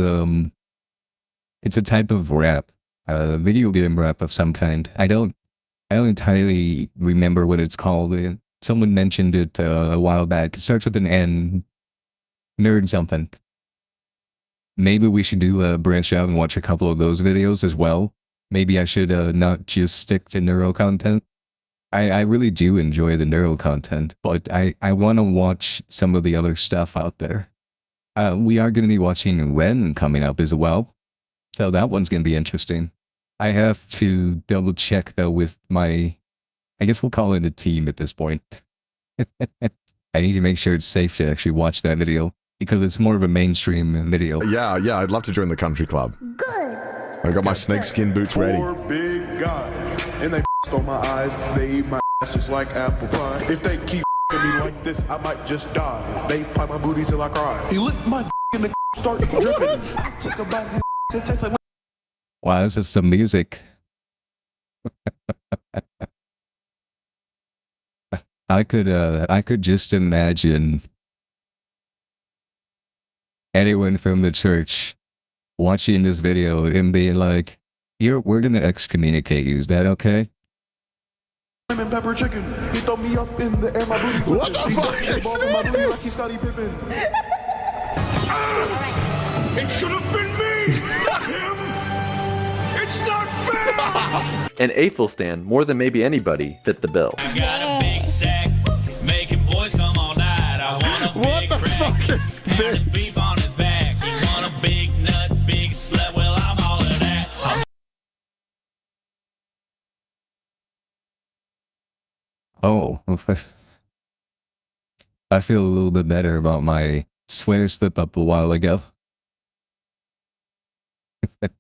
it's a type of rap, video game rap of some kind. I don't entirely remember what it's called. Someone mentioned it a while back. It starts with an N. Nerd something. Maybe we should do branch out and watch a couple of those videos as well. Maybe I should not just stick to neuro content. I really do enjoy the neuro content, but I want to watch some of the other stuff out there. We are going to be watching Ren coming up as well, so that one's going to be interesting. I have to double check though with my, I guess we'll call it a team at this point. I need to make sure it's safe to actually watch that video, because it's more of a mainstream video. Yeah, I'd love to join the country club. Good. I got my snakeskin boots ready. 4 big guys, and they on my eyes. They eat my ass just like apple pie. If they keep me like this, I might just die. They pie my booty till I cry. He licked my and the start dripping. Took a bite, it tastes like. Wow, this is some music. I could just imagine anyone from the church watching this video and being like, we're gonna excommunicate you, is that okay? And pepper chicken. He throw me up in the air, my booty. What the fuck is this? It should have been me, not him. It's not fair. And Aethelstan, more than maybe anybody, fit the bill. I got a big sack. It's making boys come all night. I want a big What the fuck is this? beef on his back. You want a big nut, big slut? Well, I'm all of that. Oh, I feel a little bit better about my swear slip up a while ago. On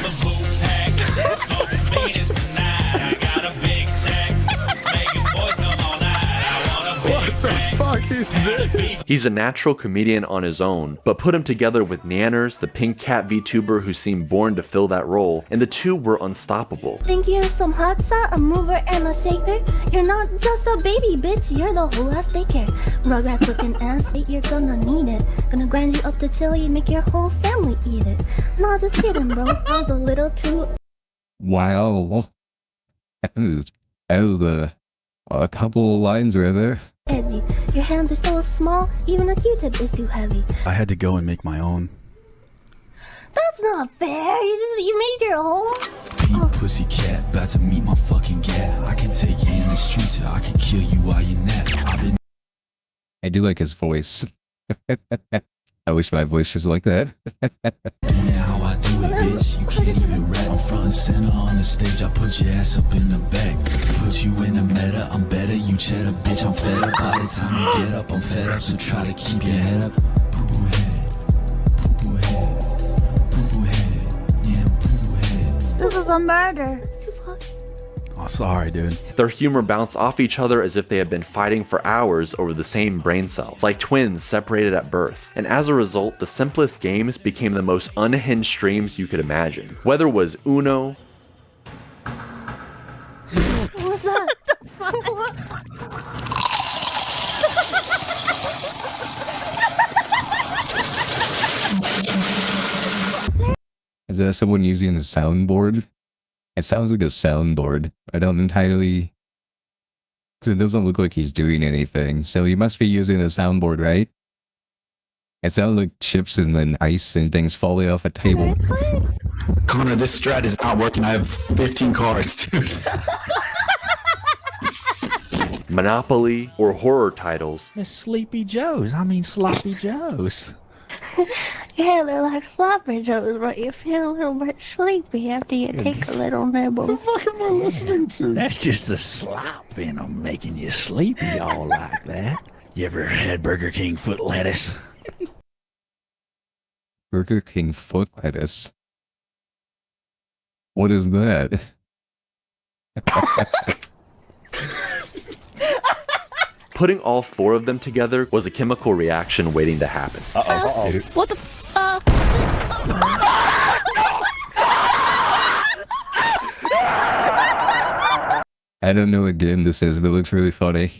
the boot pack, smoking penis tonight. I got a big sack. It's making boys come all night. I want a big What the fuck is this? He's a natural comedian on his own, but put him together with Nanners, the pink cat VTuber who seemed born to fill that role, and the two were unstoppable. Think you're some hot shot, a mover and a shaker? You're not just a baby, bitch, you're the whole ass daycare. Rugrats looking ass, you're gonna need it. Gonna grind you up to chili and make your whole family eat it. Nah, just kidding, bro. I was a little too Wow. A couple lines right there. edgy. Your hands are so small, even a Q-tip is too heavy. I had to go and make my own. That's not fair. You made your own. Pink pussycat, about to meet my fucking cat. I can take you in the streets, or I can kill you while you're nap. I've been. I do like his voice. I wish my voice was like that. Doing it how I do it, bitch. You can't even rap. I'm front and center on the stage. I put your ass up in the back. Put you in the meta. I'm better. You cheddar, bitch. I'm fed up. By the time you get up, I'm fed up. So try to keep your head up. Poo poo head. Poo poo head. Poo poo head. Yeah, poo poo head. This is a murder. Oh, sorry, dude. Their humor bounced off each other as if they had been fighting for hours over the same brain cell, like twins separated at birth. And as a result, the simplest games became the most unhinged streams you could imagine. Whether it was Uno, What's that? Is that someone using a soundboard? It sounds like a soundboard. I don't entirely... It doesn't look like he's doing anything, so he must be using a soundboard, right? It sounds like chips and then ice and things falling off a table. Connor, this strat is not working. I have 15 cards, dude. Monopoly, or horror titles. It's Sleepy Joe's. I mean Sloppy Joe's. Yeah, they're like sloppy joes, but you feel a little bit sleepy after you take a little nibble. What the fuck am I listening to? That's just a slop in them making you sleepy all like that. You ever had Burger King foot lettuce? Burger King foot lettuce. What is that? Putting all 4 of them together was a chemical reaction waiting to happen. What the I don't know what game this is, but it looks really funny.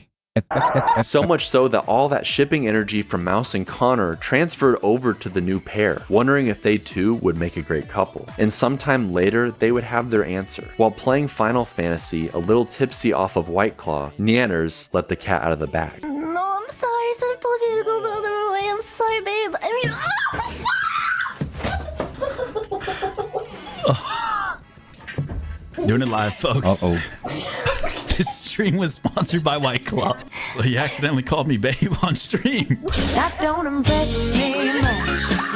So much so that all that shipping energy from Mouse and Connor transferred over to the new pair, wondering if they too would make a great couple. And sometime later, they would have their answer. While playing Final Fantasy, a little tipsy off of White Claw, Neanners let the cat out of the bag. No, I'm sorry. I should have told you to go the other way. I'm sorry, babe. Doing it live, folks. Uh-oh. This stream was sponsored by White Claw, so he accidentally called me babe on stream. That don't impress me much.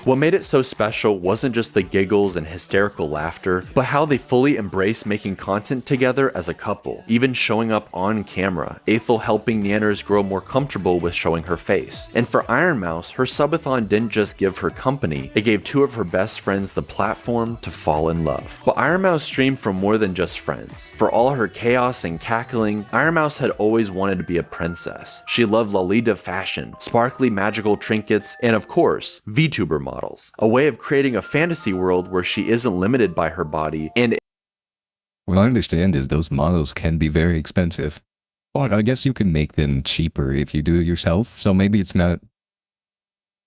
What made it so special wasn't just the giggles and hysterical laughter, but how they fully embraced making content together as a couple, even showing up on camera, Ethel helping Neanners grow more comfortable with showing her face. And for Ironmouse, her subathon didn't just give her company, it gave 2 of her best friends the platform to fall in love. But Ironmouse streamed for more than just friends. For all her chaos and cackling, Ironmouse had always wanted to be a princess. She loved Lolita fashion, sparkly magical trinkets, and of course, VTuber models. A way of creating a fantasy world where she isn't limited by her body and What I understand is those models can be very expensive. But I guess you can make them cheaper if you do it yourself, so maybe it's not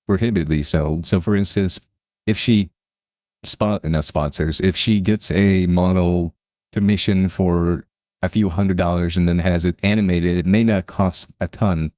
prohibitively so. So for instance, if she if she gets a model commission for a few $100s and then has it animated, it may not cost a ton.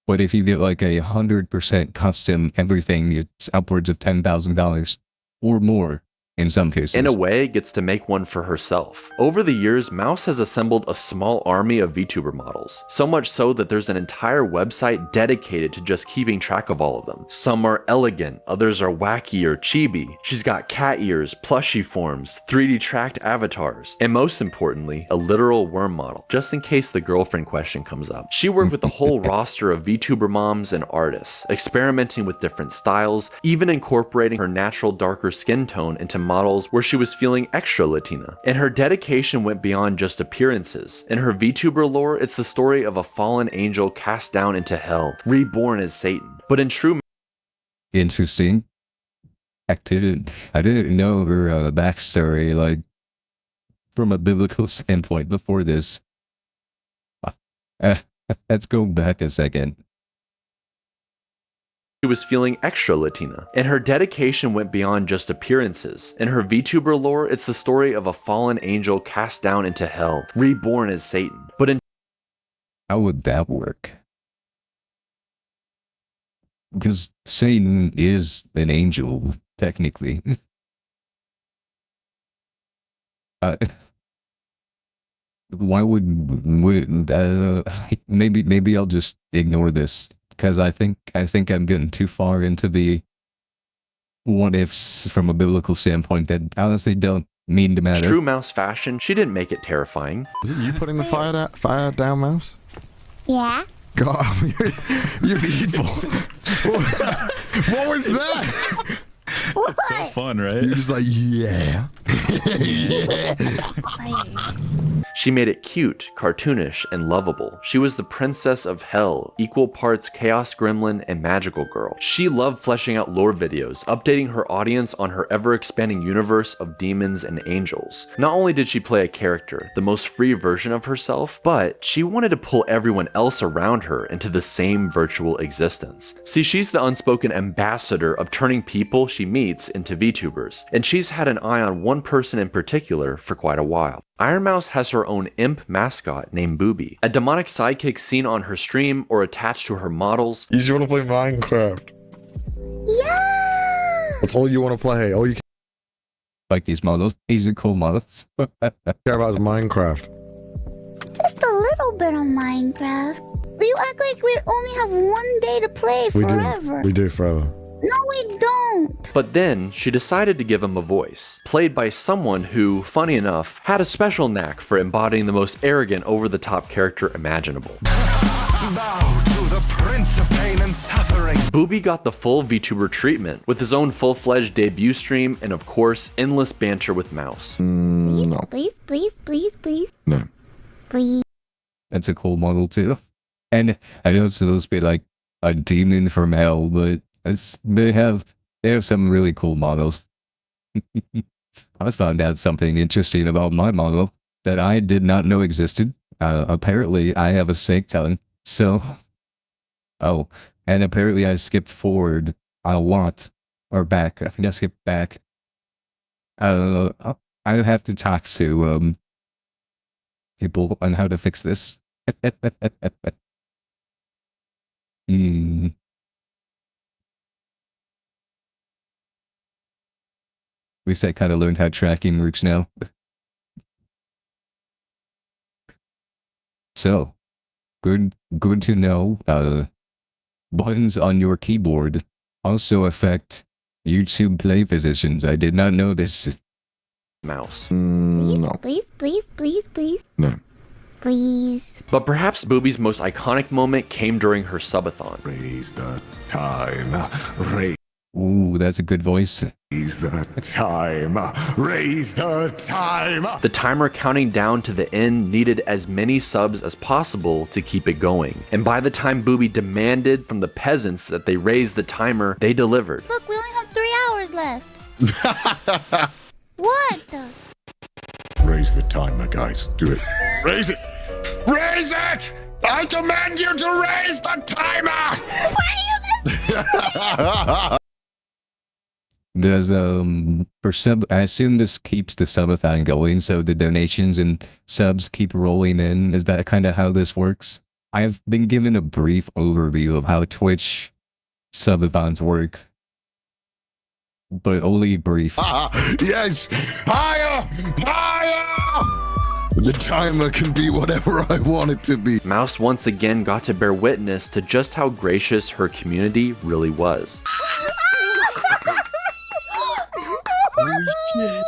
But if you get like 100% custom everything, it's upwards of $10,000 or more in some cases. in a way gets to make one for herself. Over the years, Mouse has assembled a small army of VTuber models, so much so that there's an entire website dedicated to just keeping track of all of them. Some are elegant, others are wacky or chibi. She's got cat ears, plushie forms, 3D tracked avatars, and most importantly, a literal worm model, just in case the girlfriend question comes up. She worked with a whole roster of VTuber moms and artists, experimenting with different styles, even incorporating her natural darker skin tone into models where she was feeling extra Latina. And her dedication went beyond just appearances. In her VTuber lore, it's the story of a fallen angel cast down into hell, reborn as Satan. But in true Interesting. I didn't know her backstory, like, from a biblical standpoint before this. Let's go back a second. she was feeling extra Latina. And her dedication went beyond just appearances. In her VTuber lore, it's the story of a fallen angel cast down into hell, reborn as Satan. But in How would that work? Because Satan is an angel, technically. Why would maybe I'll just ignore this because I think I'm getting too far into the what ifs from a biblical standpoint that honestly don't mean to matter. true Mouse fashion, she didn't make it terrifying. Was it you putting the fire down, Mouse? Yeah. God, you're evil. What was that? What? So fun, right? You're just like, yeah. She made it cute, cartoonish, and lovable. She was the princess of hell, equal parts chaos gremlin and magical girl. She loved fleshing out lore videos, updating her audience on her ever-expanding universe of demons and angels. Not only did she play a character, the most free version of herself, but she wanted to pull everyone else around her into the same virtual existence. See, she's the unspoken ambassador of turning people she meets into VTubers, and she's had an eye on one person in particular for quite a while. Ironmouse has her her own imp mascot named Booby, a demonic sidekick seen on her stream or attached to her models. You just want to play Minecraft. Yeah! That's all you want to play. All you Like these models. These are cool models. care about is Minecraft. Just a little bit on Minecraft. You act like we only have one day to play forever. We do forever. No, we don't. But then she decided to give him a voice, played by someone who, funny enough, had a special knack for embodying the most arrogant, over-the-top character imaginable. Bow to the Prince of Pain and Suffering. Booby got the full VTuber treatment, with his own full-fledged debut stream and, of course, endless banter with Mouse. No. Please, please, please, please. No. Please. That's a cool model too. And I know it's supposed to be like a demon from hell, but they have some really cool models. I found out something interesting about my model that I did not know existed. Apparently I have a snake tongue, so and apparently I skipped forward a lot, or back. I think I skipped back. I have to talk to people on how to fix this. At least I kind of learned how tracking works now. So, good to know. Buttons on your keyboard also affect YouTube play positions. I did not know this. Mouse. No. Please, please, please, please. No. Please. But perhaps Booby's most iconic moment came during her subathon. Raise the time. Raise Ooh, that's a good voice. the time. Raise the time. The timer counting down to the end needed as many subs as possible to keep it going. And by the time Booby demanded from the peasants that they raise the timer, they delivered. Look, we only have 3 hours left. What the? Raise the timer, guys. Do it. Raise it. Raise it! I demand you to raise the timer! There's for sub, I assume this keeps the subathon going, so the donations and subs keep rolling in. Is that kind of how this works? I have been given a brief overview of how Twitch subathons work, but only brief. Yes! Higher! Higher! The timer can be whatever I want it to be. Mouse once again got to bear witness to just how gracious her community really was. Holy shit.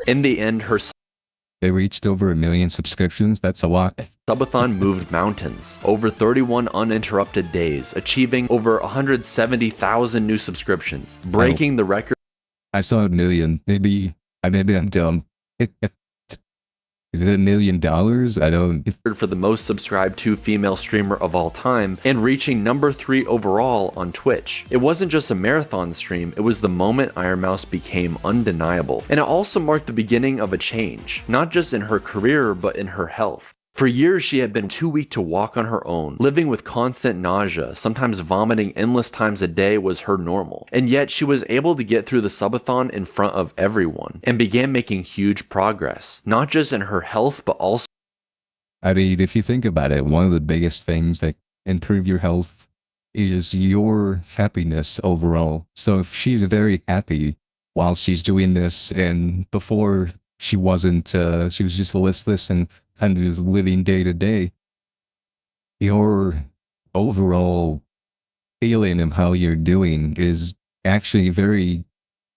In the end, her They reached over 1 million subscriptions. That's a lot. subathon moved mountains, over 31 uninterrupted days, achieving over 170,000 new subscriptions, breaking the record. I saw 1 million. Maybe I'm dumb. Is it $1 million? I don't. For the most subscribed to female streamer of all time, and reaching number 3 overall on Twitch. It wasn't just a marathon stream, it was the moment Ironmouse became undeniable. And it also marked the beginning of a change, not just in her career, but in her health. For years, she had been too weak to walk on her own, living with constant nausea, sometimes vomiting endless times a day was her normal. And yet, she was able to get through the subathon in front of everyone, and began making huge progress, not just in her health, but also. I mean, if you think about it, one of the biggest things that improve your health is your happiness overall. So if she's very happy while she's doing this, and before she wasn't, she was just listless and kind of living day to day, your overall feeling of how you're doing is actually very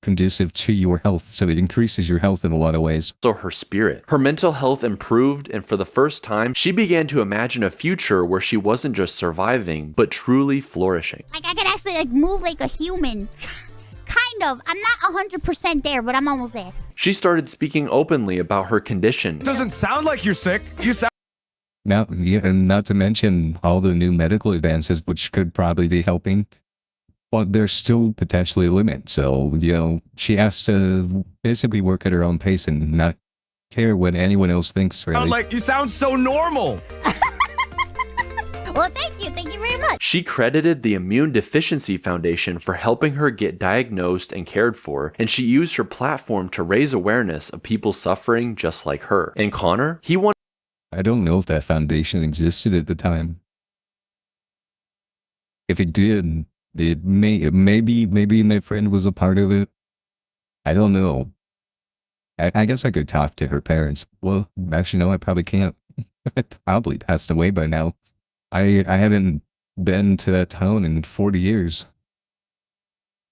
conducive to your health. So it increases your health in a lot of ways. So her spirit. Her mental health improved, and for the first time, she began to imagine a future where she wasn't just surviving, but truly flourishing. Like, I could actually, move like a human. Kind of. I'm not 100% there, but I'm almost there. She started speaking openly about her condition. Doesn't sound like you're sick. You sound. Now, yeah, and not to mention all the new medical advances, which could probably be helping, but there's still potentially a limit. So, she has to basically work at her own pace and not care what anyone else thinks, really. Like you sound so normal. Well, thank you very much. She credited the Immune Deficiency Foundation for helping her get diagnosed and cared for, and she used her platform to raise awareness of people suffering just like her. And Connor, he wanted. I don't know if that foundation existed at the time. If it did, maybe my friend was a part of it. I don't know. I guess I could talk to her parents. Well, actually, no, I probably can't. Probably passed away by now. I haven't been to that town in 40 years.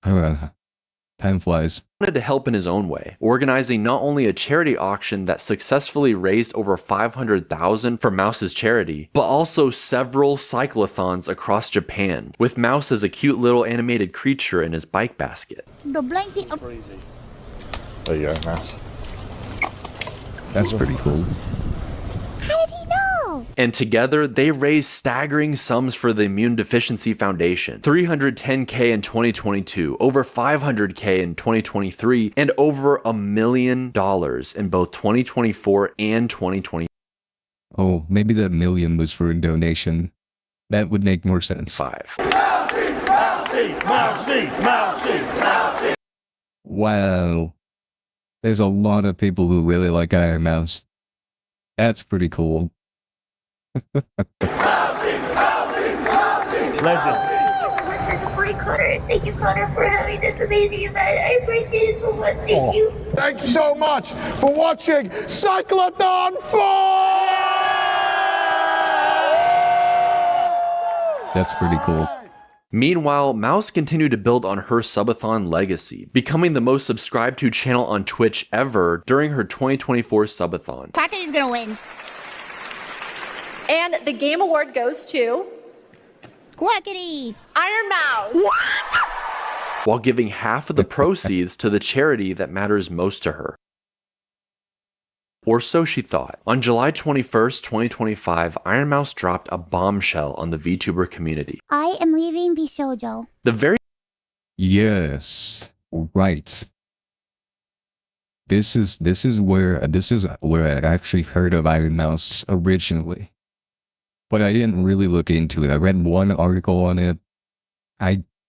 Time flies. Wanted to help in his own way, organizing not only a charity auction that successfully raised over $500,000 for Mouse's charity, but also several cyclothons across Japan, with Mouse as a cute little animated creature in his bike basket. The blanket. Oh. There you go, Mouse. That's pretty cool. How did he know? And together, they raised staggering sums for the Immune Deficiency Foundation. $310K in 2022, over $500K in 2023, and over $1 million in both 2024 and 2020. Oh, maybe that million was for a donation. That would make more sense. Mousy. Wow. There's a lot of people who really like Ironmouse. That's pretty cool. Legend. Thank you, Connor, for having this amazing event. I appreciate it so much. Thank you. Thank you so much for watching Cyclothon 4! That's pretty cool. Meanwhile, Mouse continued to build on her Subathon legacy, becoming the most subscribed to channel on Twitch ever during her 2024 Subathon. Crocodile's gonna win. And the game award goes to Quackity! Ironmouse. While giving half of the proceeds to the charity that matters most to her. Or so she thought. On July 21st, 2025, Ironmouse dropped a bombshell on the VTuber community. I am leaving VShojo. The very Yes, right. This is where I actually heard of Ironmouse originally, but I didn't really look into it. I read one article on it.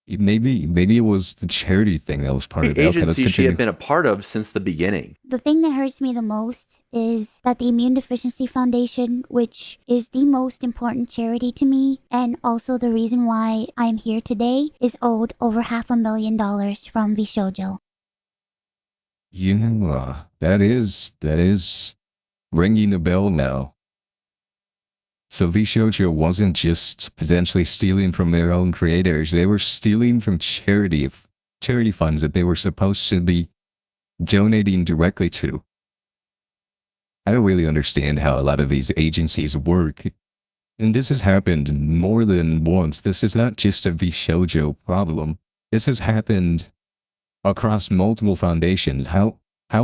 Maybe it was the charity thing that was part of it. agency she had been a part of since the beginning. The thing that hurts me the most is that the Immune Deficiency Foundation, which is the most important charity to me, and also the reason why I'm here today, is owed over $500,000 from VShojo. Yeah, that is ringing a bell now. So VShojo wasn't just potentially stealing from their own creators, they were stealing from charity funds that they were supposed to be donating directly to. I don't really understand how a lot of these agencies work. And this has happened more than once. This is not just a VShojo problem. This has happened across multiple foundations. How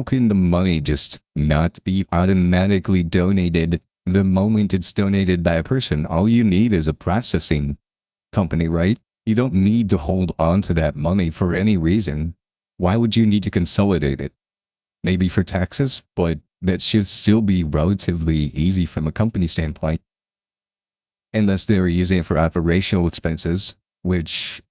can the money just not be automatically donated the moment it's donated by a person? All you need is a processing company, right? You don't need to hold on to that money for any reason. Why would you need to consolidate it? Maybe for taxes, but that should still be relatively easy from a company standpoint. Unless they're using it for operational expenses, which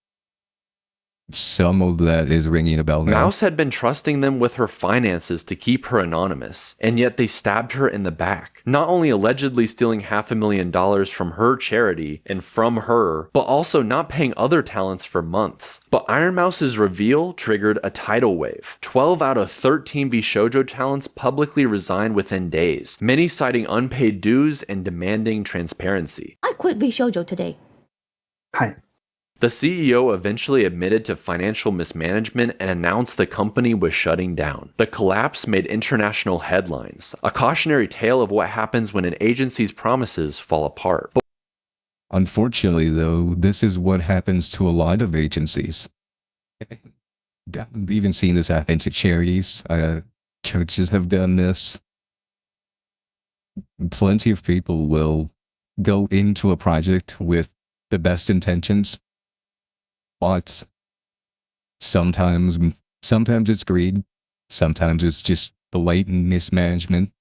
some of that is ringing a bell now. Mouse had been trusting them with her finances to keep her anonymous, and yet they stabbed her in the back. Not only allegedly stealing $500,000 from her charity and from her, but also not paying other talents for months. But Ironmouse's reveal triggered a tidal wave. 12 out of 13 VShojo talents publicly resigned within days, many citing unpaid dues and demanding transparency. I quit VShojo today. Hi. The CEO eventually admitted to financial mismanagement and announced the company was shutting down. The collapse made international headlines, a cautionary tale of what happens when an agency's promises fall apart. Unfortunately, though, this is what happens to a lot of agencies. We've even seen this happen to charities. Churches have done this. Plenty of people will go into a project with the best intentions, but sometimes it's greed, sometimes it's just blatant mismanagement.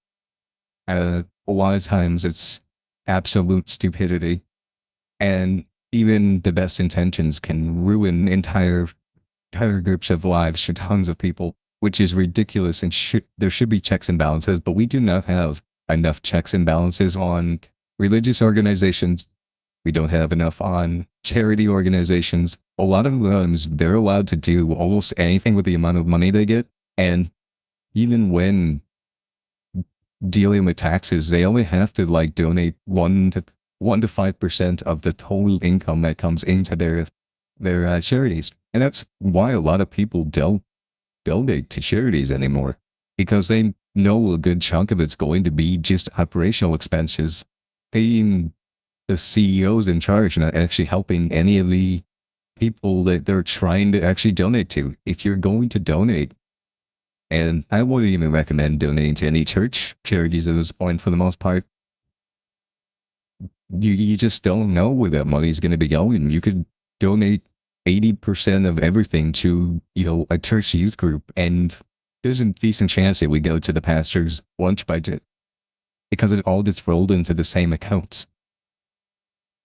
A lot of times it's absolute stupidity. And even the best intentions can ruin entire groups of lives for tons of people, which is ridiculous. And there should be checks and balances, but we do not have enough checks and balances on religious organizations. We don't have enough on charity organizations. A lot of them, they're allowed to do almost anything with the amount of money they get. And even when dealing with taxes, they only have to like donate 1 to 5% of the total income that comes into their charities. And that's why a lot of people don't donate to charities anymore, because they know a good chunk of it's going to be just operational expenses, paying the CEOs in charge, not actually helping any of the people that they're trying to actually donate to. If you're going to donate, and I wouldn't even recommend donating to any church charities at this point for the most part, you just don't know where that money's going to be going. You could donate 80% of everything to, a church youth group, and there's a decent chance it would go to the pastor's lunch budget, because it all gets rolled into the same accounts.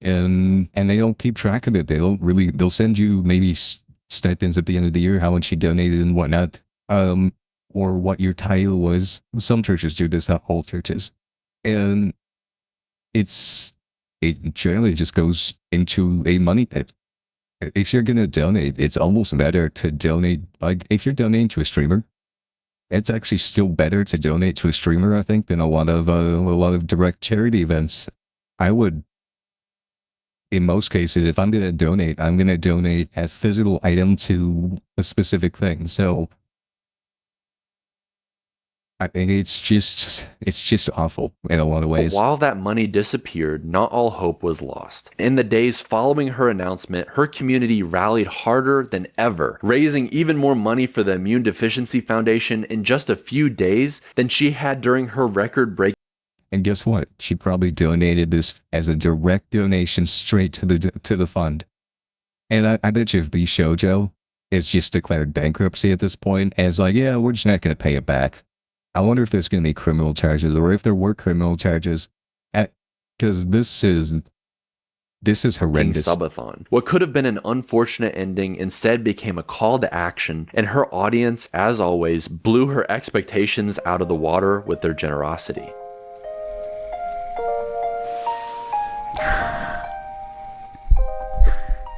And they don't keep track of it. They'll send you maybe stipends at the end of the year, how much you donated and whatnot, or what your title was. Some churches do this, not all churches. And it generally just goes into a money pit. If you're going to donate, it's almost better to donate, like if you're donating to a streamer, it's actually still better to donate to a streamer, I think, than a lot of direct charity events. I would, in most cases, if I'm going to donate, I'm going to donate a physical item to a specific thing. So I think it's just awful in a lot of ways. But while that money disappeared, not all hope was lost. In the days following her announcement, her community rallied harder than ever, raising even more money for the Immune Deficiency Foundation in just a few days than she had during her record-breaking. And guess what? She probably donated this as a direct donation straight to the fund. And I bet you if VShojo is just declared bankruptcy at this point, as like, yeah, we're just not going to pay it back. I wonder if there's going to be criminal charges, or if there were criminal charges, because this is horrendous. Subathon. What could have been an unfortunate ending instead became a call to action, and her audience, as always, blew her expectations out of the water with their generosity.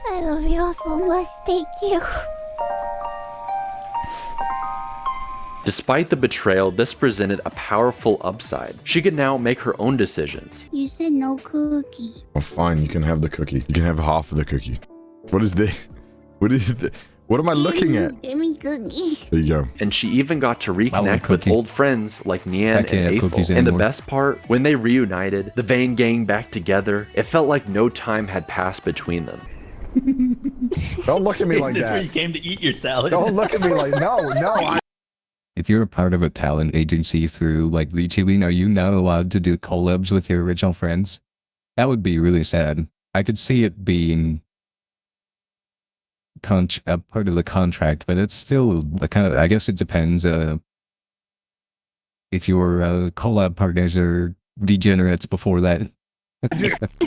I love you all so much. Thank you. Despite the betrayal, this presented a powerful upside. She could now make her own decisions. You said no cookie. Oh, fine. You can have the cookie. You can have half of the cookie. What is this? What am I looking at? Give me cookie. There you go. And she even got to reconnect with old friends like Nian and Eiffel. And the best part, when they reunited, the Vane gang back together, it felt like no time had passed between them. Don't look at me like that. Is this where you came to eat your salad? Don't look at me like, no. If you're a part of a talent agency through like VTubing, are you not allowed to do collabs with your original friends? That would be really sad. I could see it being a part of the contract, but it's still kind of, I guess it depends. If your collab partners are degenerates before that.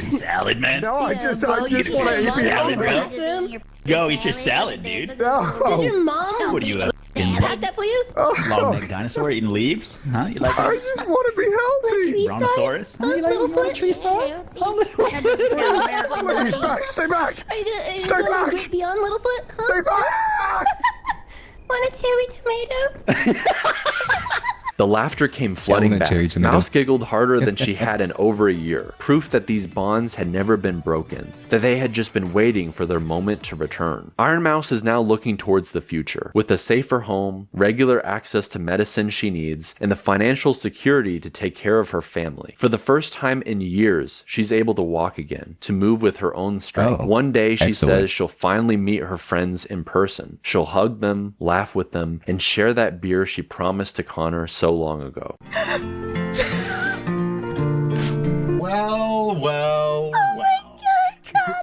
Salad, man. No, I just want to eat salad, bro. Go eat your salad, dude. No. Did your mom What are you, pack that for you? long neck dinosaur eating leaves? Huh? You like I just want to be healthy. Brontosaurus? Huh? You like tree star? Ladies, back. Stay back. Are you Stay gonna back. beyond Littlefoot? Huh? Stay back. Want a cherry tomato? The laughter came flooding Element back. cherry tomato. Mouse giggled harder than she had in over a year, proof that these bonds had never been broken, that they had just been waiting for their moment to return. Ironmouse is now looking towards the future, with a safer home, regular access to medicine she needs, and the financial security to take care of her family. For the first time in years, she's able to walk again, to move with her own strength. One day, she says she'll finally meet her friends in person. She'll hug them, laugh with them, and share that beer she promised to Connor so long ago. Well.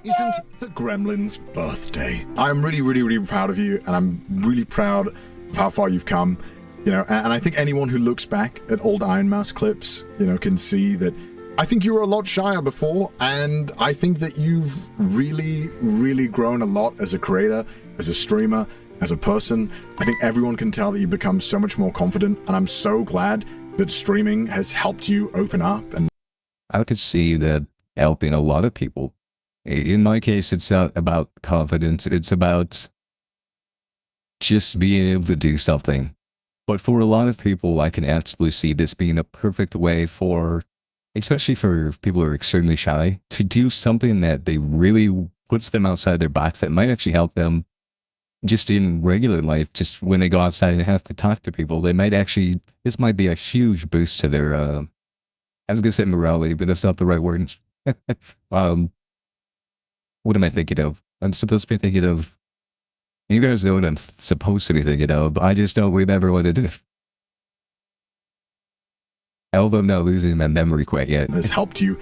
It isn't the gremlin's birthday. I'm really proud of you, and I'm really proud of how far you've come. You know, and I think anyone who looks back at old Ironmouse clips, you know, can see that I think you were a lot shyer before, and I think that you've really, really grown a lot as a creator, as a streamer, as a person. I think everyone can tell that you've become so much more confident, and I'm so glad that streaming has helped you open up. And I could see that helping a lot of people. In my case, it's not about confidence. It's about just being able to do something. But for a lot of people, I can absolutely see this being a perfect way for, especially for people who are extremely shy, to do something that they really puts them outside their box that might actually help them just in regular life. Just when they go outside and have to talk to people, they might actually, this might be a huge boost to their, I was going to say morality, but that's not the right word. What am I thinking of? I'm supposed to be thinking of, you guys know what I'm supposed to be thinking of, but I just don't remember what it is. Although I'm not losing my memory quite yet. has helped you,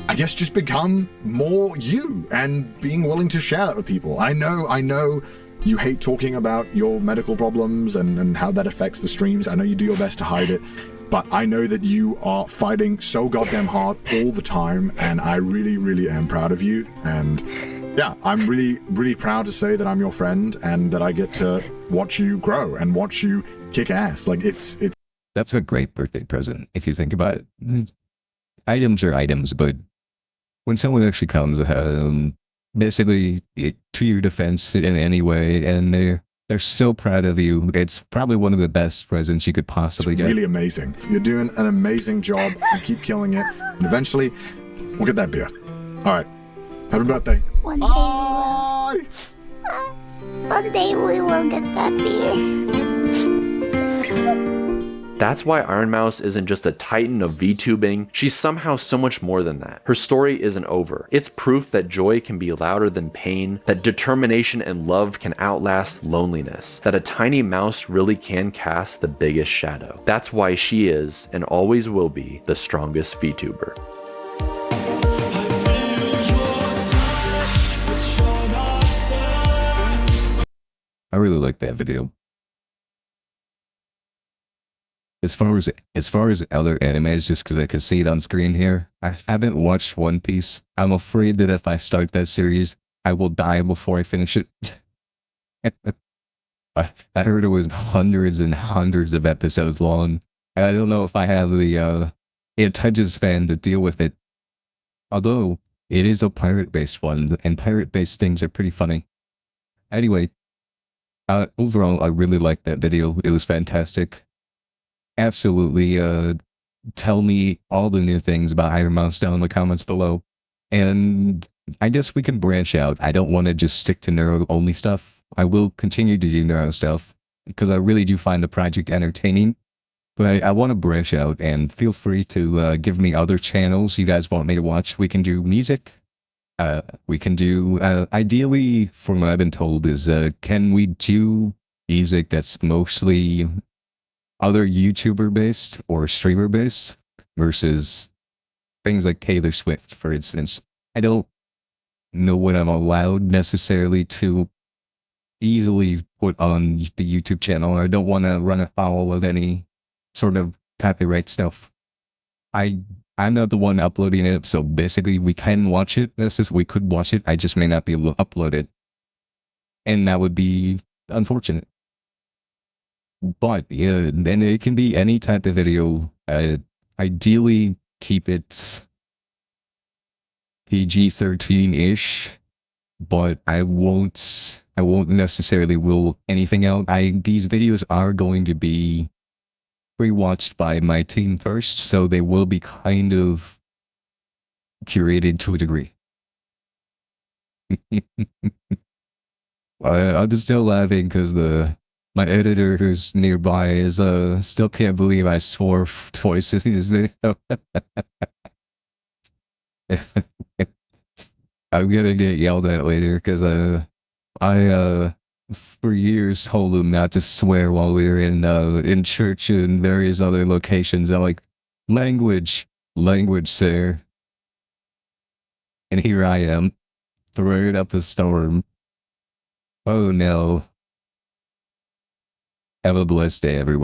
I guess, just become more you and being willing to share that with people. I know you hate talking about your medical problems and how that affects the streams. I know you do your best to hide it, but I know that you are fighting so goddamn hard all the time, and I really, really am proud of you. And yeah, I'm really, really proud to say that I'm your friend and that I get to watch you grow and watch you kick ass. Like it's. That's a great birthday present, if you think about it. Items are items, but when someone actually comes, basically to your defense in any way, and they're so proud of you, it's probably one of the best presents you could possibly get. Really amazing. You're doing an amazing job and keep killing it. And eventually, we'll get that beer. All right. Happy birthday. One day we will get that beer. That's why Ironmouse isn't just a titan of VTubing, she's somehow so much more than that. Her story isn't over. It's proof that joy can be louder than pain, that determination and love can outlast loneliness, that a tiny mouse really can cast the biggest shadow. That's why she is, and always will be, the strongest VTuber. I really like that video. As far as other animes, just because I can see it on screen here, I haven't watched One Piece. I'm afraid that if I start that series, I will die before I finish it. I heard it was hundreds and hundreds of episodes long. I don't know if I have the attention span to deal with it. Although, it is a pirate-based one, and pirate-based things are pretty funny. Anyway, overall, I really liked that video. It was fantastic. Absolutely, tell me all the new things about Ironmouse down in the comments below. And I guess we can branch out. I don't want to just stick to neuro-only stuff. I will continue to do neuro stuff, because I really do find the project entertaining. But I want to branch out, and feel free to give me other channels you guys want me to watch. We can do music. We can do, ideally, from what I've been told, is can we do music that's mostly other YouTuber based or streamer based versus things like Taylor Swift, for instance. I don't know what I'm allowed necessarily to easily put on the YouTube channel. I don't want to run afoul of any sort of copyright stuff. I'm not the one uploading it, so basically we can watch it. We could watch it. I just may not be able to upload it, and that would be unfortunate. But yeah, then it can be any type of video. Ideally, keep it PG-13-ish, but I won't necessarily rule anything out. These videos are going to be pre-watched by my team first, so they will be kind of curated to a degree. I'm just still laughing because my editor who's nearby is still can't believe I swore twice in this video. I'm gonna get yelled at later because I for years told him not to swear while we were in church and various other locations. I'm like, language, sir. And here I am, throwing up a storm. Oh no. Have a blessed day, everyone.